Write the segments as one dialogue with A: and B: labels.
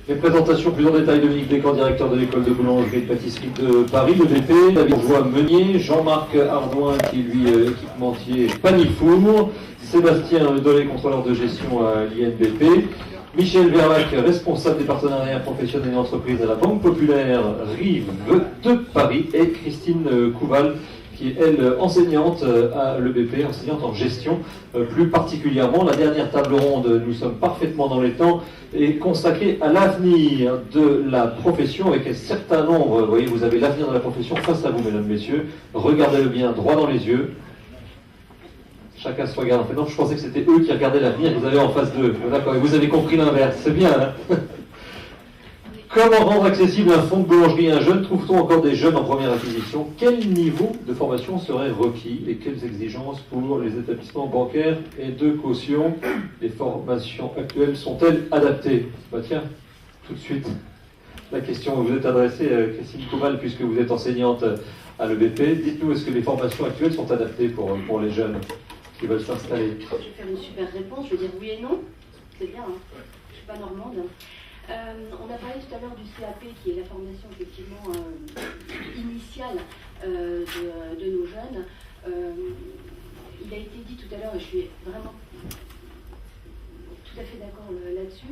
A: Les présentations plus en détail, Dominique Descamps, directeur de l'école de boulangerie et de pâtisserie de Paris, le BP, David Bourgeois-Meunier, Jean-Marc Ardouin, qui est lui équipementier Panifour, Sébastien Dolé, contrôleur de gestion à l'INBP, Michel Verlac, responsable des partenariats professionnels et entreprises à la Banque Populaire Rive de Paris, et Christine Couval, qui est, elle, enseignante à l'EBP, enseignante en gestion plus particulièrement. La dernière table ronde, nous sommes parfaitement dans les temps, est consacrée à l'avenir de la profession avec un certain nombre, vous voyez, vous avez l'avenir de la profession face à vous, mesdames, messieurs. Regardez-le bien droit dans les yeux. Chacun se regarde. En fait, non, je pensais que c'était eux qui regardaient l'avenir, vous avez en face d'eux. D'accord, et vous avez compris l'inverse, c'est bien, hein. Comment rendre accessible un fonds de boulangerie à un jeune? Trouve-t-on encore des jeunes en première acquisition? Quel niveau de formation serait requis et quelles exigences pour les établissements bancaires et de caution? Les formations actuelles sont-elles adaptées? Bah tiens, tout de suite, la question que vous êtes adressée à Christine Couval, puisque vous êtes enseignante à l'EBP. Dites-nous, est-ce que les formations actuelles sont adaptées pour les jeunes qui veulent s'installer?
B: Je vais faire une super réponse, je vais dire oui et non. C'est bien, hein. Je ne suis pas normande. On a parlé tout à l'heure du CAP, qui est la formation effectivement initiale de nos jeunes. Il a été dit tout à l'heure, et je suis vraiment tout à fait d'accord là-dessus,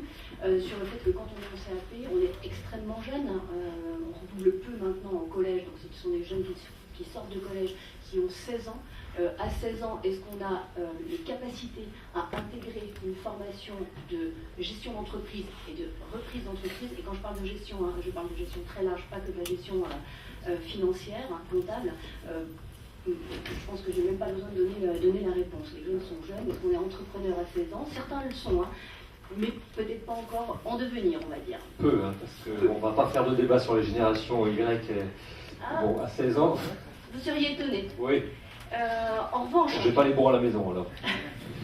B: sur le fait que quand on est en CAP, on est extrêmement jeune. On redouble peu maintenant au collège, donc ce sont des jeunes qui sortent de collège, qui ont 16 ans. À 16 ans, est-ce qu'on a les capacités à intégrer une formation de gestion d'entreprise et de reprise d'entreprise? Et quand je parle de gestion, hein, je parle de gestion très large, pas que de la gestion financière, hein, comptable. Je pense que je n'ai même pas besoin de donner la réponse. Les jeunes sont jeunes, est-ce qu'on est entrepreneur à 16 ans? Certains le sont, hein, mais peut-être pas encore en devenir, on va dire.
A: Peu, hein, parce qu'on ne va pas faire de débat sur les générations Y bon, à 16 ans.
B: Vous seriez étonné.
A: Oui.
B: En revanche...
A: Je n'ai pas les bons à la maison, alors.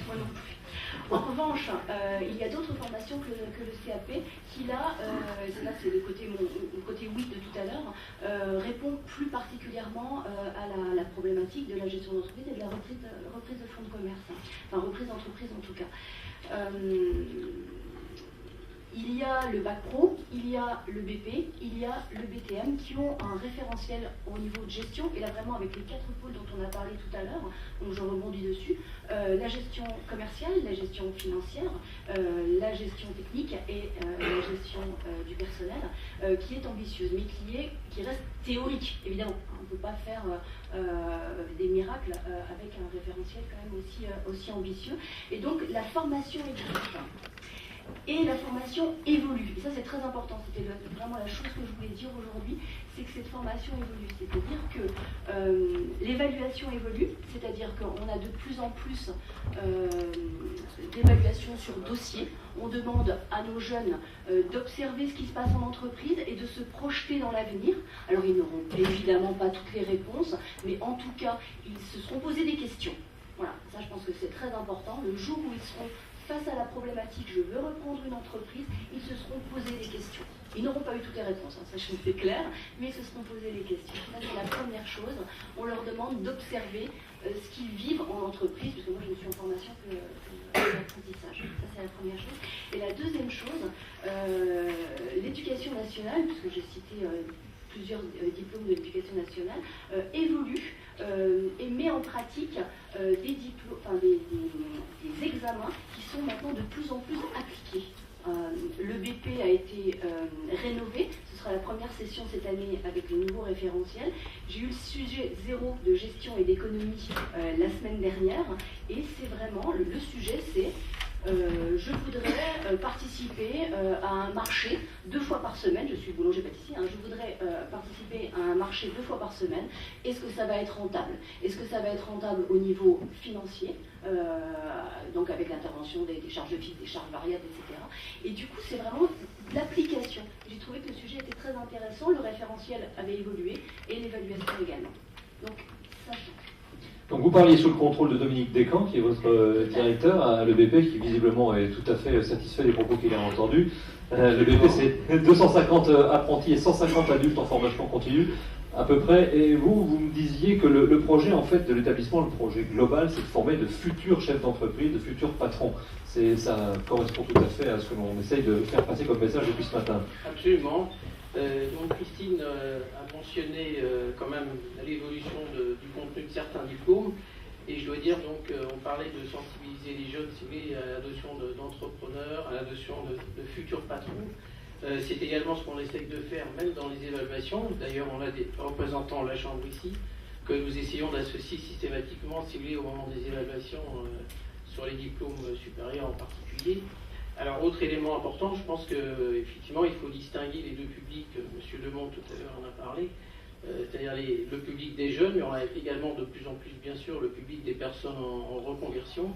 B: Moi non plus. En revanche, il y a d'autres formations que le CAP qui, là, c'est le côté oui de tout à l'heure, répond plus particulièrement à la problématique de la gestion d'entreprise et de la reprise de fonds de commerce. Enfin, reprise d'entreprise en tout cas. Il y a le bac pro, il y a le BP, il y a le BTM qui ont un référentiel au niveau de gestion, et là vraiment avec les 4 pôles dont on a parlé tout à l'heure, donc je rebondis dessus, la gestion commerciale, la gestion financière, la gestion technique et la gestion du personnel, qui est ambitieuse, mais qui reste théorique, évidemment. On ne peut pas faire des miracles avec un référentiel quand même aussi ambitieux. Et donc la formation est différente. Et la formation évolue. Et ça, c'est très important. C'était vraiment la chose que je voulais dire aujourd'hui, c'est que cette formation évolue. C'est-à-dire que l'évaluation évolue, c'est-à-dire qu'on a de plus en plus d'évaluations sur dossier. On demande à nos jeunes d'observer ce qui se passe en entreprise et de se projeter dans l'avenir. Alors, ils n'auront évidemment pas toutes les réponses, mais en tout cas, ils se seront posés des questions. Voilà, ça, je pense que c'est très important. Le jour où ils seront face à la problématique, je veux reprendre une entreprise, ils se seront posés des questions. Ils n'auront pas eu toutes les réponses, hein, ça c'est clair, mais ils se seront posés des questions. Ça c'est la première chose. On leur demande d'observer ce qu'ils vivent en entreprise, puisque moi je ne suis en formation que l'apprentissage. Ça c'est la première chose. Et la deuxième chose, l'éducation nationale, puisque j'ai cité plusieurs diplômes de l'éducation nationale, évolue et met en pratique des examens qui sont maintenant de plus en plus appliqués. Le BP a été rénové, ce sera la première session cette année avec le nouveau référentiel. J'ai eu le sujet 0 de gestion et d'économie la semaine dernière, et c'est vraiment, le sujet c'est je voudrais participer à un marché 2 fois par semaine, je suis boulanger-pâtissier, hein, je voudrais participer à un marché 2 fois par semaine. Est-ce que ça va être rentable? Est-ce que ça va être rentable au niveau financier, donc avec l'intervention des charges fixes, des charges variables, etc. Et du coup, c'est vraiment l'application. J'ai trouvé que le sujet était très intéressant, le référentiel avait évolué et l'évaluation également. Donc, ça change.
A: Donc vous parliez sous le contrôle de Dominique Descamps, qui est votre directeur à l'EBP, qui visiblement est tout à fait satisfait des propos qu'il a entendus. L'EBP, c'est 250 apprentis et 150 adultes en formation continue. À peu près. Et vous me disiez que le projet en fait de l'établissement, le projet global, c'est de former de futurs chefs d'entreprise, de futurs patrons. Ça correspond tout à fait à ce que l'on essaye de faire passer comme message depuis ce matin.
C: Absolument. Donc Christine a mentionné quand même l'évolution du contenu de certains diplômes. Et je dois dire, donc, on parlait de sensibiliser les jeunes, si vous voulez, à la notion d'entrepreneur, à la notion de futur patron. C'est également ce qu'on essaye de faire, même dans les évaluations. D'ailleurs, on a des représentants de la Chambre ici, que nous essayons d'associer systématiquement, si vous voulez, au moment des évaluations sur les diplômes supérieurs en particulier. Alors, autre élément important, je pense qu'effectivement, il faut distinguer les deux publics. Monsieur Lemont, tout à l'heure, en a parlé. C'est-à-dire le public des jeunes, mais on a également de plus en plus, bien sûr, le public des personnes en reconversion.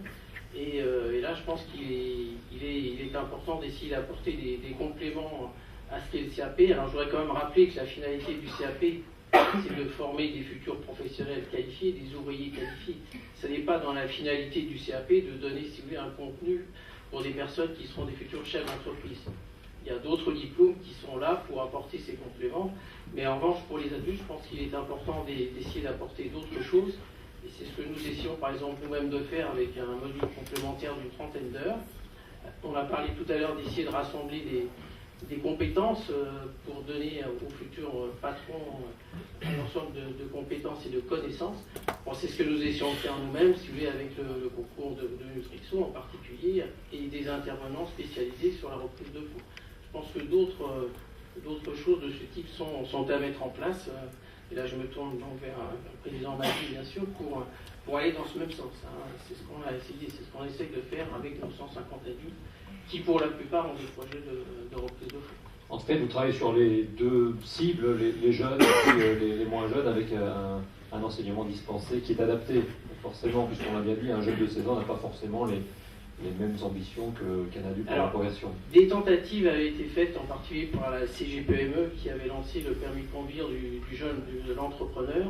C: Et là, je pense qu'il est important d'essayer d'apporter des compléments à ce qu'est le CAP. Alors, je voudrais quand même rappeler que la finalité du CAP, c'est de former des futurs professionnels qualifiés, des ouvriers qualifiés. Ce n'est pas dans la finalité du CAP de donner, si vous voulez, un contenu pour des personnes qui seront des futurs chefs d'entreprise. Il y a d'autres diplômes qui sont là pour apporter ces compléments. Mais en revanche, pour les adultes, je pense qu'il est important d'essayer d'apporter d'autres choses. Et c'est ce que nous essayons, par exemple, nous-mêmes de faire avec un module complémentaire d'une 30aine d'heures. On a parlé tout à l'heure d'essayer de rassembler des compétences pour donner aux futurs patrons un ensemble de compétences et de connaissances. Bon, c'est ce que nous essayons de faire nous-mêmes, si vous voulez, avec le concours de Nutrixo en particulier, et des intervenants spécialisés sur la reprise de fonds. Je pense que d'autres choses de ce type sont à mettre en place. Et là, je me tourne donc vers le président Maggi, bien sûr, pour aller dans ce même sens. Hein. C'est ce qu'on a essayé, c'est ce qu'on essaye de faire avec nos 150 adultes, qui pour la plupart ont des projets de reprise de fonds.
A: En fait, vous travaillez sur les deux cibles, les jeunes et les moins jeunes, avec un enseignement dispensé qui est adapté. Forcément, puisqu'on l'a bien dit, un jeune de 16 ans n'a pas forcément les mêmes ambitions qu'un adulte en reconversion.
C: Des tentatives avaient été faites, en particulier par la CGPME, qui avait lancé le permis de conduire du jeune, de l'entrepreneur.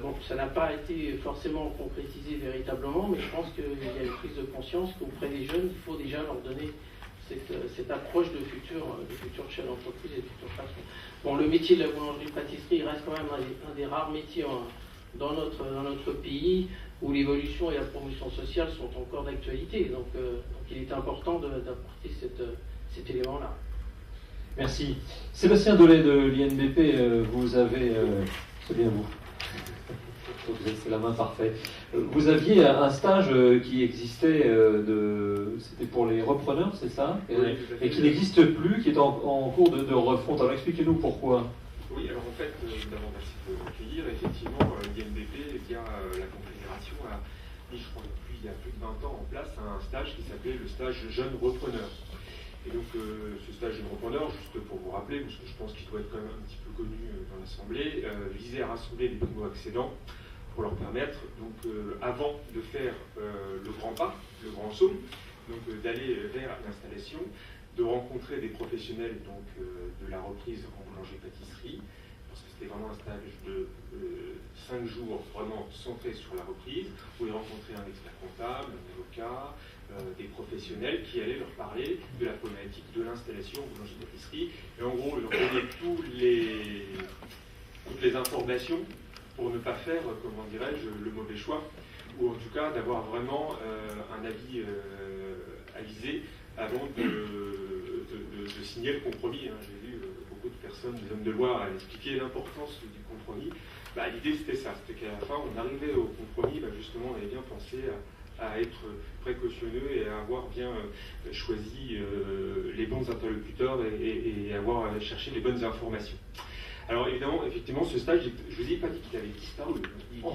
C: Bon, ça n'a pas été forcément concrétisé véritablement, mais je pense qu'il y a une prise de conscience qu'auprès des jeunes, il faut déjà leur donner cette approche de futur chef d'entreprise et de futur patron. Bon, le métier de la boulangerie-pâtisserie reste quand même un des rares métiers dans notre pays où l'évolution et la promotion sociale sont encore d'actualité. Donc il est important d'apporter cet élément-là.
A: Merci. Sébastien Dolay de l'INBP, vous avez... c'est bien vous. C'est la main parfaite. Vous aviez un stage qui existait, c'était pour les repreneurs, c'est ça?
D: Oui,
A: et qui n'existe plus, qui est en cours de refonte. Alors expliquez-nous pourquoi.
D: Oui, alors en fait, d'abord merci de m'accueillir. Effectivement, l'INBP, via la Confédération, a mis, je crois, depuis il y a plus de 20 ans en place un stage qui s'appelait le stage jeune repreneur. Et donc ce stage jeune repreneur, juste pour vous rappeler, parce que je pense qu'il doit être quand même un petit peu connu dans l'Assemblée, visait à rassembler les primo-accédants pour leur permettre, donc avant de faire le grand pas, le grand saut, donc d'aller vers l'installation, de rencontrer des professionnels donc, de la reprise en boulangerie-pâtisserie, parce que c'était vraiment un stage de 5 jours vraiment centré sur la reprise, où ils rencontraient un expert comptable, un avocat, des professionnels qui allaient leur parler de la problématique de l'installation en boulangerie-pâtisserie, et en gros, ils leur donnaient toutes les informations pour ne pas faire, comment dirais-je, le mauvais choix, ou en tout cas d'avoir vraiment un avis avisé avant de signer le compromis. Hein. J'ai vu beaucoup de personnes, des hommes de loi, à expliquer l'importance du compromis. L'idée c'était ça, c'était qu'à la fin on arrivait au compromis, justement on avait bien pensé à être précautionneux et à avoir bien choisi les bons interlocuteurs et avoir cherché les bonnes informations. Alors évidemment, effectivement, ce stage, je vous ai pas dit qu'il avait disparu. Il était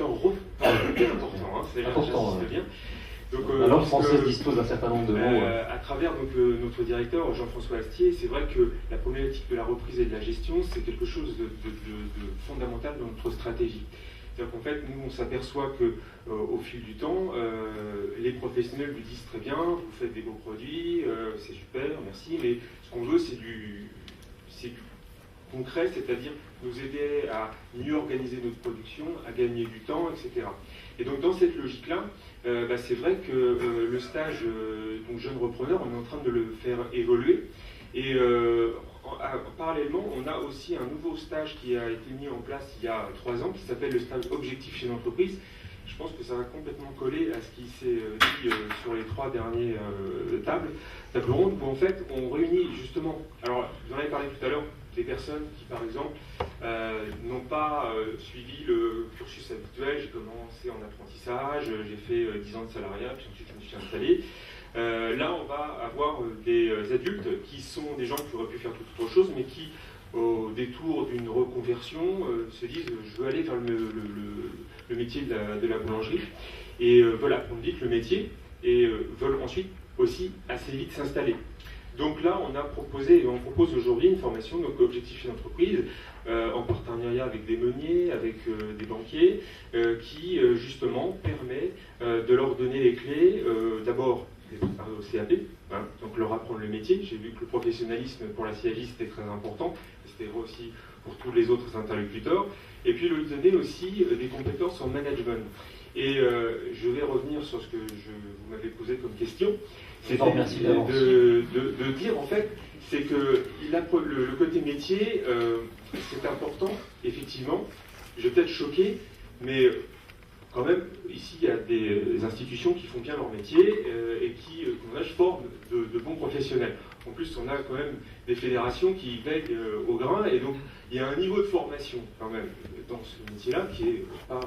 D: en refonte. C'est important, hein, c'est
A: important,
D: bien. Donc,
A: la langue française dispose d'un certain nombre de mots.
D: À travers donc, notre directeur, Jean-François Astier, c'est vrai que la problématique de la reprise et de la gestion, c'est quelque chose de fondamental dans notre stratégie. C'est-à-dire qu'en fait, nous, on s'aperçoit qu'au fil du temps, les professionnels nous disent très bien, vous faites des beaux produits, c'est super, merci, mais ce qu'on veut, c'est du concret, c'est-à-dire nous aider à mieux organiser notre production, à gagner du temps, etc. Et donc dans cette logique-là, c'est vrai que le stage donc jeune repreneur, on est en train de le faire évoluer. Et parallèlement, on a aussi un nouveau stage qui a été mis en place il y a 3 ans, qui s'appelle le stage Objectif chez l'entreprise. Je pense que ça va complètement coller à ce qui s'est dit sur les 3 dernières tables rondes, où en fait on réunit justement, alors vous en avez parlé tout à l'heure, des personnes qui par exemple n'ont pas suivi le cursus habituel. J'ai commencé en apprentissage, j'ai fait 10 ans de salariat, puis ensuite je me suis installé. Là on va avoir des adultes qui sont des gens qui auraient pu faire toute autre chose, mais qui au détour d'une reconversion se disent je veux aller vers le métier de la boulangerie, et veulent apprendre vite le métier, et veulent ensuite aussi assez vite s'installer. Donc là, on a proposé, et on propose aujourd'hui une formation, donc Objectif chez l'entreprise, en partenariat avec des meuniers, avec des banquiers, qui justement permet de leur donner les clés, d'abord les préparer au CAP, hein, donc leur apprendre le métier. J'ai vu que le professionnalisme pour la CAJ c'était très important, c'était vrai aussi pour tous les autres interlocuteurs, et puis leur donner aussi des compétences en management. Et je vais revenir sur ce que vous m'avez posé comme question. C'est de dire en fait, c'est que le côté métier, c'est important, effectivement. Je vais peut-être choquer, mais quand même, ici, il y a des institutions qui font bien leur métier et qui, comment dirais-je, forment de bons professionnels. En plus, on a quand même des fédérations qui veillent au grain, et donc il y a un niveau de formation quand même dans ce métier-là qui est pas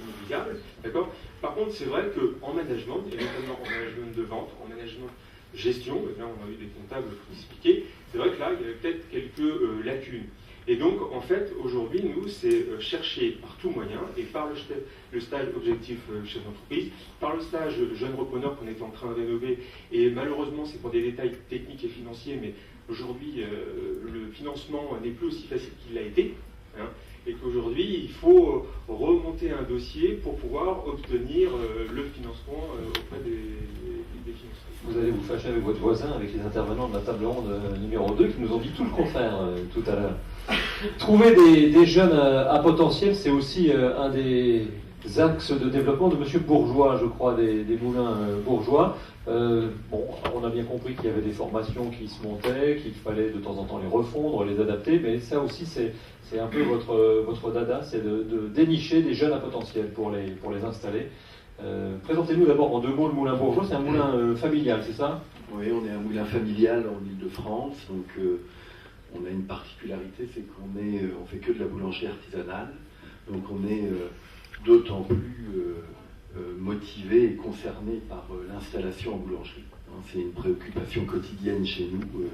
D: négligeable, d'accord. Par contre, c'est vrai qu'en management, et notamment en management de vente, en management gestion, et là on a eu des comptables pour expliquer, c'est vrai que là, il y avait peut-être quelques lacunes. Et donc, en fait, aujourd'hui, nous, c'est chercher par tout moyen, et par le stage Objectif chef d'entreprise, par le stage Jeune Repreneur qu'on est en train de rénover, et malheureusement, c'est pour des détails techniques et financiers, mais aujourd'hui, le financement n'est plus aussi facile qu'il l'a été, hein, et qu'aujourd'hui, il faut remonter un dossier pour pouvoir obtenir le financement auprès des financeurs.
A: Vous allez vous fâcher avec votre voisin, avec les intervenants de la table ronde numéro 2, qui nous ont dit tout le contraire tout à l'heure. Trouver des jeunes à potentiel, c'est aussi un des axes de développement de M. Bourgeois, je crois, des moulins Bourgeois. Bon, on a bien compris qu'il y avait des formations qui se montaient, qu'il fallait de temps en temps les refondre, les adapter, mais ça aussi, c'est un peu votre dada, c'est de dénicher des jeunes à potentiel pour les installer. Présentez-nous d'abord en 2 mots le moulin Bourgeois. C'est un moulin familial, c'est ça?
E: Oui, on est un moulin familial en Île-de-France, donc on a une particularité, c'est qu'on fait que de la boulangerie artisanale, donc on est d'autant plus motivé et concerné par l'installation en boulangerie. Hein, c'est une préoccupation quotidienne chez nous,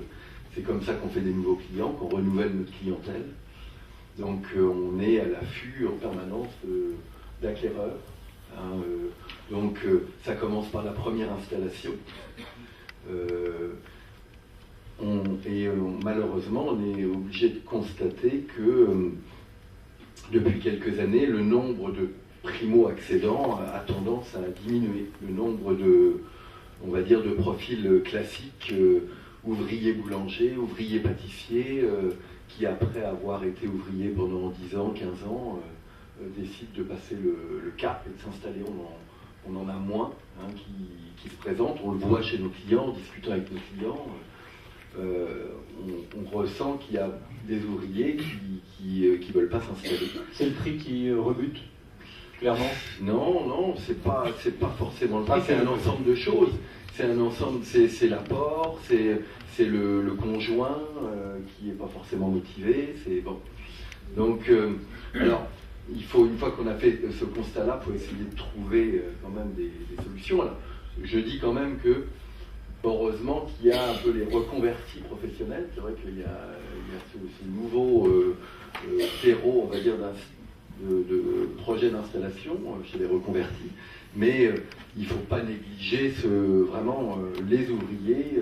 E: c'est comme ça qu'on fait des nouveaux clients, qu'on renouvelle notre clientèle. Donc on est à l'affût en permanence d'acquéreurs. Hein, donc ça commence par la première installation. Malheureusement, on est obligé de constater que depuis quelques années, le nombre de primo-accédants a tendance à diminuer. Le nombre on va dire, de profils classiques, ouvriers boulangers, ouvriers pâtissiers, qui après avoir été ouvriers pendant 10 ans, 15 ans, décident de passer le cap et de s'installer. On en a moins hein, qui se présentent. On le voit chez nos clients, en discutant avec nos clients. On ressent qu'il y a des ouvriers qui veulent pas s'installer.
A: C'est le prix qui rebute, clairement?
E: Non, c'est pas forcément le prix, c'est un ensemble de choses. C'est un ensemble, c'est l'apport, c'est le conjoint qui n'est pas forcément motivé, c'est bon. Donc, alors, il faut, une fois qu'on a fait ce constat-là, il faut essayer de trouver quand même des solutions. Alors, je dis quand même que heureusement qu'il y a un peu les reconvertis professionnels. C'est vrai qu'il y a ce nouveau terreau, on va dire, de projets d'installation chez les reconvertis. Mais il ne faut pas négliger vraiment les ouvriers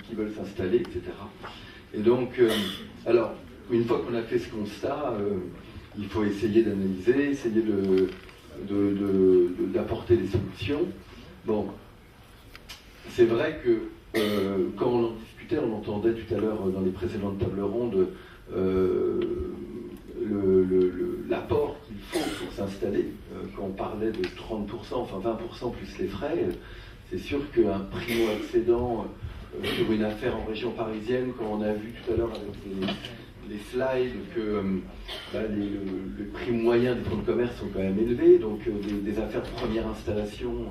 E: qui veulent s'installer, etc. Et donc, alors, une fois qu'on a fait ce constat, il faut essayer d'analyser, essayer d'apporter des solutions. Bon. C'est vrai que quand on en discutait, on entendait tout à l'heure dans les précédentes tables rondes l'apport qu'il faut pour s'installer. Quand on parlait de 30%, enfin 20% plus les frais, c'est sûr qu'un primo-accédant sur une affaire en région parisienne, quand on a vu tout à l'heure avec les slides que le prix moyen des fonds de commerce sont quand même élevés, donc des affaires de première installation,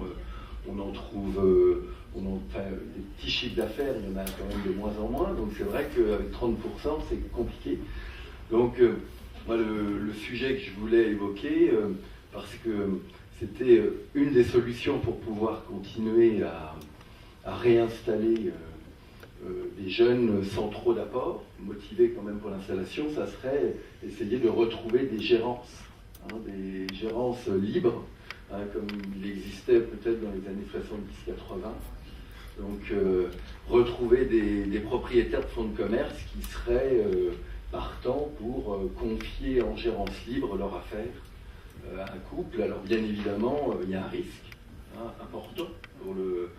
E: on en trouve, des petits chiffres d'affaires, il y en a quand même de moins en moins, donc c'est vrai qu'avec 30%, c'est compliqué. Donc, moi, le sujet que je voulais évoquer, parce que c'était une des solutions pour pouvoir continuer à réinstaller des jeunes sans trop d'apport, motivés quand même pour l'installation, ça serait essayer de retrouver des gérances libres, comme il existait peut-être dans les années 70-80. Donc retrouver des propriétaires de fonds de commerce qui seraient partants pour confier en gérance libre leur affaire à un couple. Alors bien évidemment, il y a un risque important pour le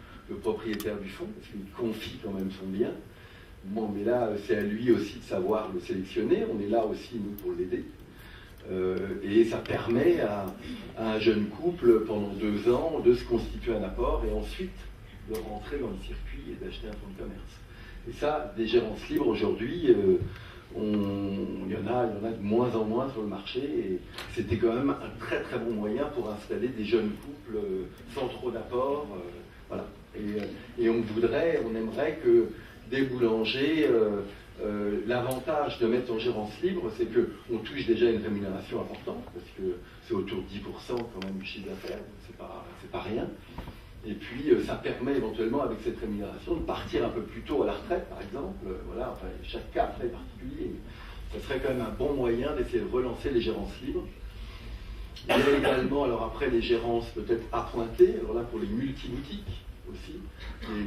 E: propriétaire du fonds, parce qu'il confie quand même son bien. Bon, mais là, c'est à lui aussi de savoir le sélectionner. On est là aussi, nous, pour l'aider. Et ça permet à un jeune couple, pendant 2 ans, de se constituer un apport et ensuite de rentrer dans le circuit et d'acheter un fonds de commerce. Et ça, des gérances libres, aujourd'hui, il y en a de moins en moins sur le marché. Et c'était quand même un très très bon moyen pour installer des jeunes couples sans trop d'apport. Voilà. Et on aimerait que des boulangers, l'avantage de mettre en gérance libre, c'est qu'on touche déjà une rémunération importante, parce que c'est autour de 10% quand même du chiffre d'affaires, c'est pas rien. Et puis ça permet éventuellement, avec cette rémunération, de partir un peu plus tôt à la retraite, par exemple. Voilà, enfin, chaque cas très particulier. Ça serait quand même un bon moyen d'essayer de relancer les gérances libres. Il y a également, alors après, les gérances peut-être appointées, alors là pour les multi-boutiques aussi,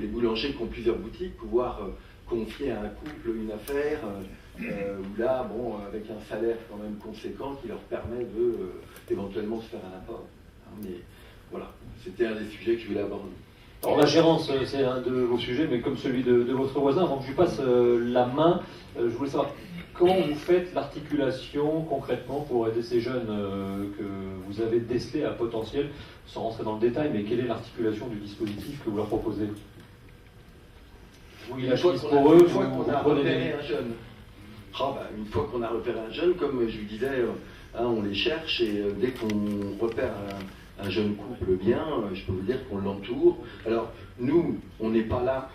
E: les boulangers qui ont plusieurs boutiques, pouvoir confier à un couple une affaire, où là, bon, avec un salaire quand même conséquent qui leur permet de éventuellement se faire un apport. Mais voilà, c'était un des sujets que je voulais aborder.
A: Alors la gérance, c'est un de vos sujets, mais comme celui de votre voisin, avant que je lui passe la main, je voulais savoir comment vous faites l'articulation concrètement pour aider ces jeunes que vous avez décelés à potentiel, sans rentrer dans le détail, mais quelle est l'articulation du dispositif que vous leur proposez?
E: Oui, une fois qu'on a repéré un jeune. Une fois qu'on a repéré un jeune, comme je vous disais, on les cherche et dès qu'on repère un jeune couple bien, je peux vous dire qu'on l'entoure. Alors, nous, on n'est pas là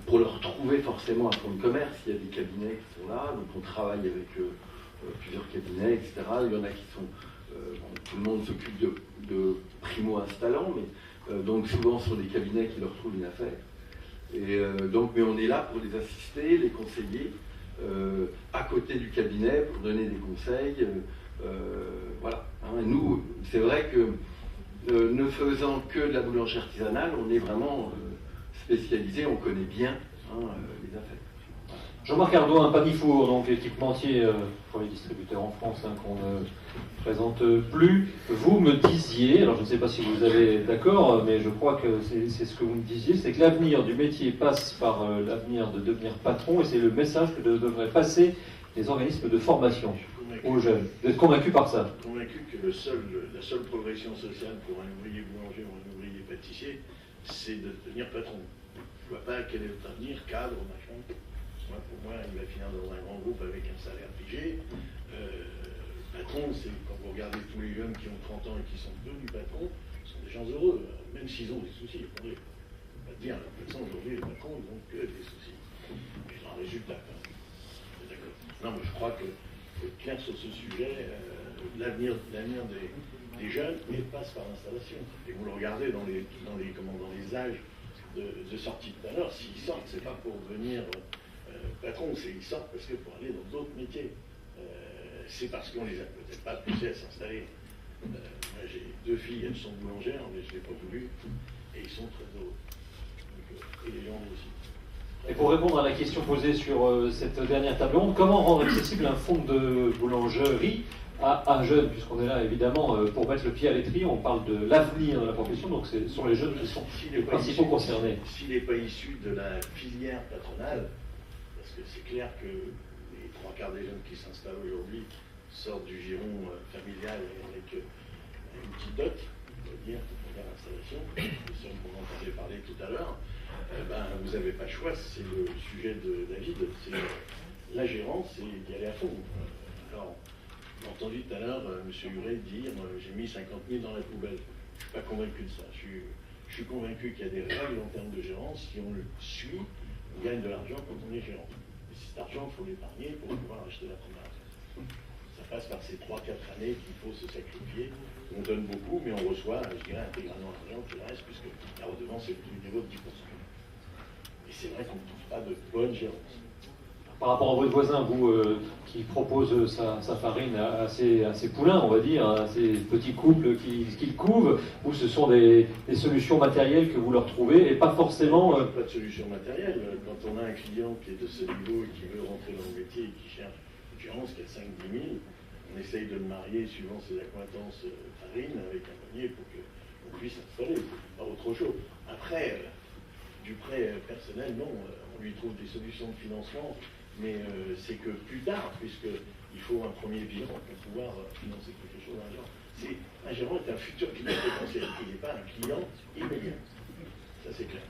E: pour leur trouver forcément un fonds de commerce. Il y a des cabinets qui sont là, donc on travaille avec plusieurs cabinets, etc. Il y en a qui sont... tout le monde s'occupe de primo-installants, mais donc souvent ce sont des cabinets qui leur trouvent une affaire. Et mais on est là pour les assister, les conseiller, à côté du cabinet, pour donner des conseils. Voilà. Nous, c'est vrai que ne faisant que de la boulangerie artisanale, on est vraiment spécialisé, on connaît bien les affaires.
A: Jean-Marc Ardouin, Panifour, donc équipementier pour les distributeurs en France, qu'on ne présente plus. Vous me disiez, alors je ne sais pas si vous êtes d'accord, mais je crois que c'est ce que vous me disiez, c'est que l'avenir du métier passe par l'avenir de devenir patron, et c'est le message que devraient passer les organismes de formation aux jeunes. Vous êtes convaincu par ça?
F: Convaincu que la seule progression sociale pour un ouvrier boulanger ou un ouvrier pâtissier, c'est de devenir patron. Je ne vois pas quel est votre avenir, cadre, machin. Pour moi, il va finir dans un grand groupe avec un salaire figé. Patron, c'est quand vous regardez tous les jeunes qui ont 30 ans et qui sont devenus patrons, ce sont des gens heureux, même s'ils ont des soucis. On va dire, de toute façon, aujourd'hui, les patrons, ils n'ont que des soucis. Ils ont un résultat, quand même. D'accord. Non, mais je crois que faut être clair sur ce sujet. L'avenir des jeunes passe par l'installation. Et vous le regardez dans les âges de sortie tout à l'heure, s'ils sortent, c'est pas pour devenir patron, ils sortent parce que pour aller dans d'autres métiers. C'est parce qu'on les a peut-être pas poussés à s'installer. Moi, j'ai 2 filles, elles sont boulangères, mais je ne l'ai pas voulu, et ils sont très heureux. Et les gens aussi.
A: Et pour répondre à la question posée sur cette dernière table ronde, comment rendre accessible un fonds de boulangerie à un jeune, puisqu'on est là évidemment pour mettre le pied à l'étrier, on parle de l'avenir de la profession, donc ce sont les jeunes qui sont les principaux concernés.
F: S'il n'est pas issu de la filière patronale, parce que c'est clair que les 3/4 des jeunes qui s'installent aujourd'hui sortent du giron familial avec une petite dot, on va dire, pour faire l'installation, c'est ce qu'on entendait parler tout à l'heure. vous n'avez pas le choix, c'est le sujet de David, c'est la gérance, c'est d'y aller à fond. Alors, j'ai entendu tout à l'heure M. Huret dire j'ai mis 50 000 dans la poubelle. Je ne suis pas convaincu de ça. Je suis convaincu qu'il y a des règles en termes de gérance. Si on le suit, on gagne de l'argent quand on est gérant. Et cet argent, il faut l'épargner pour pouvoir acheter la première place. Ça passe par ces 3-4 années qu'il faut se sacrifier. On donne beaucoup, mais on reçoit, je dirais, intégralement l'argent qui reste, puisque la redevance est du niveau de 10%. Et c'est vrai qu'on ne trouve pas de bonne gérance.
A: Par rapport à votre voisin, vous, qui propose sa farine à ses poulains, on va dire, à ces petits couples qui le couvent, vous, ce sont des solutions matérielles que vous leur trouvez, et pas forcément...
F: Pas de solution matérielle. Quand on a un client qui est de ce niveau et qui veut rentrer dans le métier et qui cherche une gérance qui a 5-10 000, on essaye de le marier suivant ses accointances farine avec un panier pour qu'on puisse installer, pas autre chose. Après, du prêt personnel, non, on lui trouve des solutions de financement, mais c'est que plus tard, puisqu'il faut un premier bilan pour pouvoir financer quelque chose d'argent. Un gérant est un futur client potentiel, il n'est pas un client immédiat. Ça, c'est clair.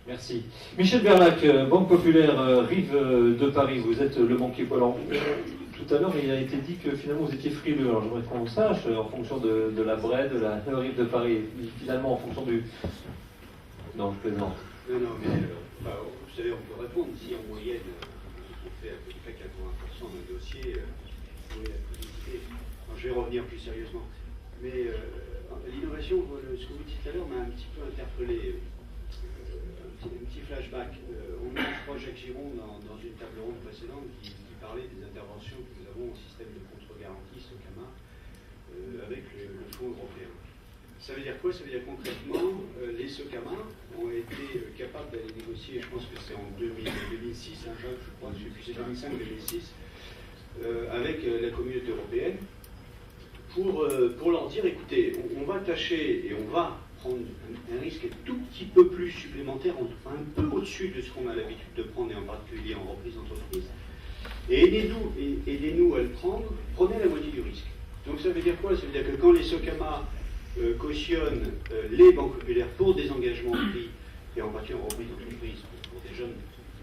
A: Merci. Michel Berlac, Banque Populaire, Rive de Paris, vous êtes le banquier poilant. Tout à l'heure, il a été dit que finalement vous étiez frileux. Alors j'aimerais qu'on sache, en fonction de la BRED, de la Rive de Paris, finalement en fonction du... Non, je plaisante.
G: Non, mais vous savez, on peut répondre. Si en moyenne, on fait à peu près 80% d'un dossier, oui, la publicité. Je vais revenir plus sérieusement. Mais l'innovation, ce que vous dites tout à l'heure m'a un petit peu interpellé. Un petit flashback. On a, je crois, Jacques Giron dans une table ronde précédente qui parlait des interventions que nous avons au système de contre-garantie, SOCAMA, avec le Fonds européen. Ça veut dire quoi? Ça veut dire concrètement, les SOCAMA ont été capables d'aller négocier, je pense que c'est en 2006, hein, je crois, je sais plus, c'est 2005-2006, avec la communauté européenne, pour leur dire, écoutez, on va tâcher et on va prendre un risque un tout petit peu plus supplémentaire, un peu au-dessus de ce qu'on a l'habitude de prendre, et en particulier en reprise d'entreprise. Et aidez-nous à le prendre, prenez la moitié du risque. Donc ça veut dire quoi? Ça veut dire que quand les SOCAMA cautionnent les banques populaires pour des engagements pris, et en particulier en reprise d'entreprise, pour des jeunes,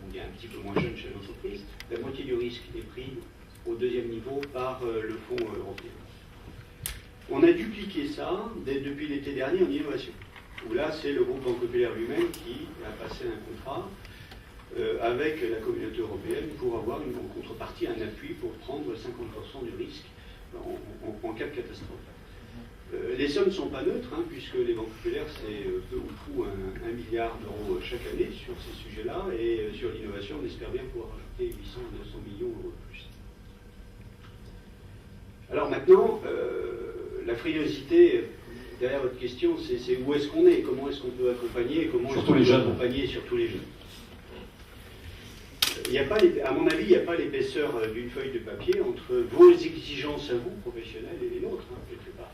G: ou bien un petit peu moins jeunes chez l'entreprise, la moitié du risque est pris au deuxième niveau par le Fonds européen. On a dupliqué ça depuis l'été dernier en innovation, où là c'est le groupe Banque Populaire lui-même qui a passé un contrat avec la communauté européenne pour avoir une contrepartie, un appui pour prendre 50% du risque en cas de catastrophe. Les sommes ne sont pas neutres, hein, puisque les banques populaires, c'est peu ou prou 1 milliard d'euros chaque année sur ces sujets-là, et sur l'innovation, on espère bien pouvoir rajouter 800 à 900 millions d'euros de plus. Alors maintenant, la frilosité, derrière votre question, c'est où est-ce qu'on est, comment est-ce qu'on peut accompagner, comment est-ce qu'on peut accompagner surtout les jeunes. Il n'y a pas, à mon avis, il n'y a pas l'épaisseur d'une feuille de papier entre vos exigences à vous, professionnelles, et les nôtres, hein, quelque part.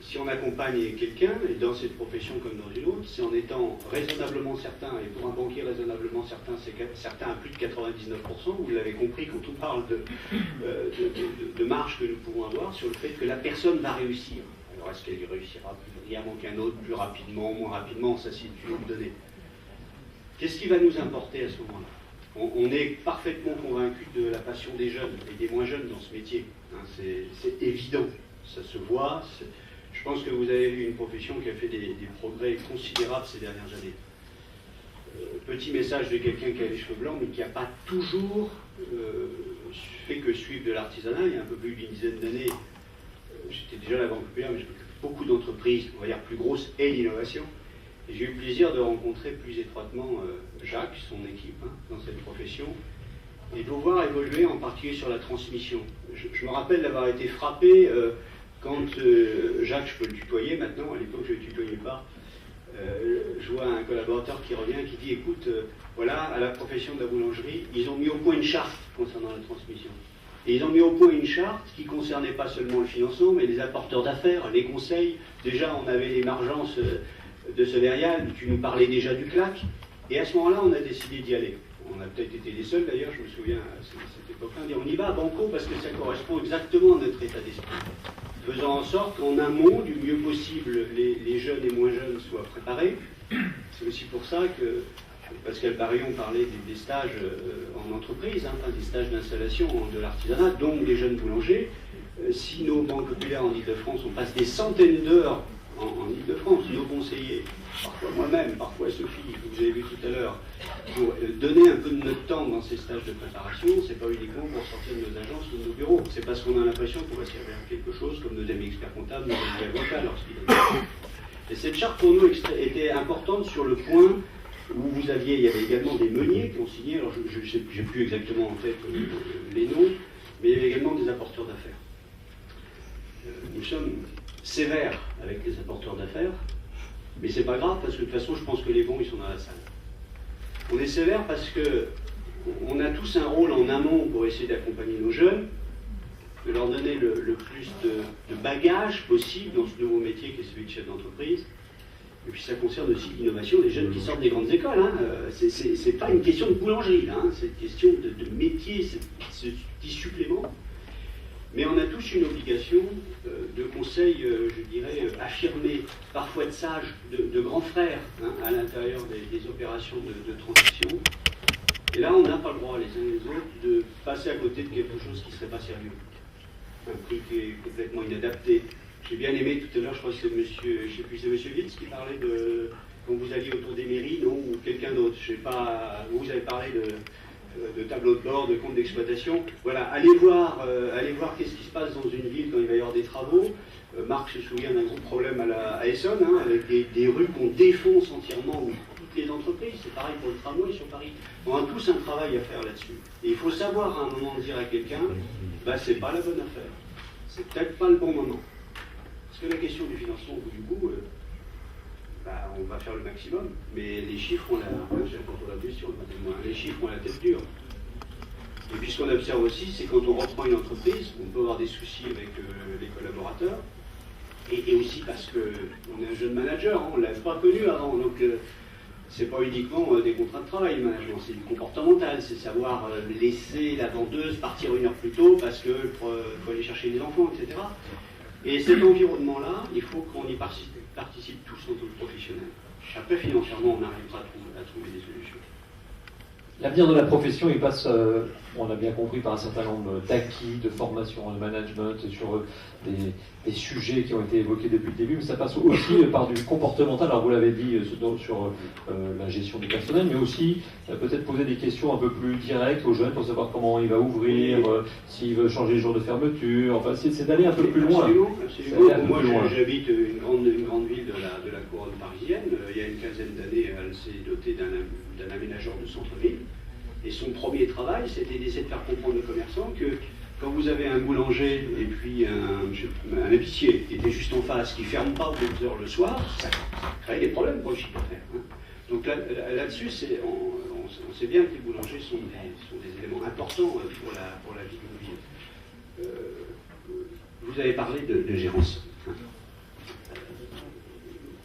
G: Si on accompagne quelqu'un, et dans cette profession comme dans une autre, c'est en étant raisonnablement certain, et pour un banquier raisonnablement certain, c'est certain à plus de 99%, vous l'avez compris quand on parle de marge que nous pouvons avoir, sur le fait que la personne va réussir. Alors est-ce qu'elle réussira plus brillamment qu'un autre, plus rapidement, moins rapidement, ça c'est une autre donnée. Qu'est-ce qui va nous importer à ce moment-là? On est parfaitement convaincu de la passion des jeunes, et des moins jeunes dans ce métier. Hein, c'est évident, ça se voit. Je pense que vous avez vu une profession qui a fait des progrès considérables ces dernières années. Petit message de quelqu'un qui a les cheveux blancs, mais qui n'a pas toujours fait que suivre de l'artisanat. Il y a un peu plus d'une dizaine d'années, j'étais déjà à la Banque Populaire, mais j'ai beaucoup d'entreprises, on va dire plus grosses, et l'innovation. Et j'ai eu le plaisir de rencontrer plus étroitement Jacques, son équipe, hein, dans cette profession, et de vous voir évoluer, en particulier sur la transmission. Je me rappelle d'avoir été frappé quand Jacques, je peux le tutoyer maintenant, à l'époque je ne le tutoyais pas, je vois un collaborateur qui revient, qui dit, écoute, voilà, à la profession de la boulangerie, ils ont mis au point une charte concernant la transmission. Et ils ont mis au point une charte qui ne concernait pas seulement le financement, mais les apporteurs d'affaires, les conseils. Déjà, on avait l'émergence de Solérial, tu nous parlais déjà du CLAC, et à ce moment-là, on a décidé d'y aller. On a peut-être été les seuls d'ailleurs, je me souviens à cette époque-là, on dit on y va à Banco parce que ça correspond exactement à notre état d'esprit. Faisant en sorte qu'en amont, du mieux possible, les jeunes et moins jeunes soient préparés. Ça veut aussi pour ça que Pascal Barillon parlait des stages en entreprise, des stages d'installation de l'artisanat, donc des jeunes boulangers. Si nos banques populaires en Ile-de-France, on passe des centaines d'heures en Ile-de-France, nos conseillers, parfois moi-même, parfois Sophie, que vous avez vu tout à l'heure, pour donner un peu de notre temps dans ces stages de préparation, c'est pas uniquement pour sortir de nos agences ou de nos bureaux, c'est parce qu'on a l'impression qu'on va servir à quelque chose, comme nos amis experts comptables, nos amis avocats lorsqu'ils donnent. Et cette charte pour nous était importante sur le point où il y avait également des meuniers qui ont signé, alors je n'ai plus exactement en tête les noms, mais il y avait également des apporteurs d'affaires. Nous sommes sévères avec les apporteurs d'affaires, mais c'est pas grave parce que de toute façon je pense que les bons ils sont dans la salle. On est sévères parce que on a tous un rôle en amont pour essayer d'accompagner nos jeunes, de leur donner le plus de bagages possible dans ce nouveau métier qui est celui de chef d'entreprise. Et puis ça concerne aussi l'innovation des jeunes qui sortent des grandes écoles. C'est pas une question de boulangerie, là, c'est une question de métier, ce petit supplément. Mais on a tous une obligation de conseil, je dirais, affirmé, parfois de sages, de grands frères, à l'intérieur des opérations de transition. Et là, on n'a pas le droit, les uns et les autres, de passer à côté de quelque chose qui ne serait pas sérieux. Un prix qui est complètement inadapté. J'ai bien aimé tout à l'heure, je crois que c'est monsieur, je sais plus, c'est monsieur Witz qui parlait de, quand vous alliez autour des mairies, non, ou quelqu'un d'autre, je sais pas, vous avez parlé de tableau de bord, de compte d'exploitation. Voilà, allez voir qu'est-ce qui se passe dans une ville quand il va y avoir des travaux. Marc se souvient d'un gros problème à Essonne, avec des rues qu'on défonce entièrement, où toutes les entreprises, c'est pareil pour le tramway sur Paris. On a tous un travail à faire là-dessus. Et il faut savoir à un moment dire à quelqu'un, c'est pas la bonne affaire. C'est peut-être pas le bon moment. Parce que la question du financement au bout du bout, on va faire le maximum, mais les chiffres ont les chiffres ont la tête dure. Et puis ce qu'on observe aussi, c'est quand on reprend une entreprise, on peut avoir des soucis avec les collaborateurs, et aussi parce qu'on est un jeune manager, on ne l'avait pas connu avant, donc c'est pas uniquement des contrats de travail, le management, c'est du comportemental, c'est savoir laisser la vendeuse partir 1 heure plus tôt parce qu'il faut aller chercher les enfants, etc. Et cet environnement-là, il faut qu'on y participe tous en tant que professionnels. Après, financièrement, on arrivera à trouver des solutions.
A: L'avenir de la profession, il passe, on a bien compris, par un certain nombre d'acquis, de formation, de management, sur des sujets qui ont été évoqués depuis le début, mais ça passe aussi par du comportemental. Alors vous l'avez dit sur la gestion du personnel, mais aussi peut-être poser des questions un peu plus directes aux jeunes pour savoir comment il va ouvrir, s'il veut changer le jour de fermeture. Enfin, c'est d'aller un peu plus loin.
G: Absolument. Moi, j'habite une grande ville de la couronne parisienne. Il y a une quinzaine d'années, elle s'est dotée d'un aménageur de centre-ville. Et son premier travail, c'était d'essayer de faire comprendre aux commerçants que quand vous avez un boulanger et puis un épicier qui était juste en face, qui ne ferme pas aux 2 heures le soir, ça crée des problèmes pour le chiffre d'affaires. Donc là-dessus, on sait bien que les boulangers sont des éléments importants pour la vie de nos villes. Vous avez parlé de gérance.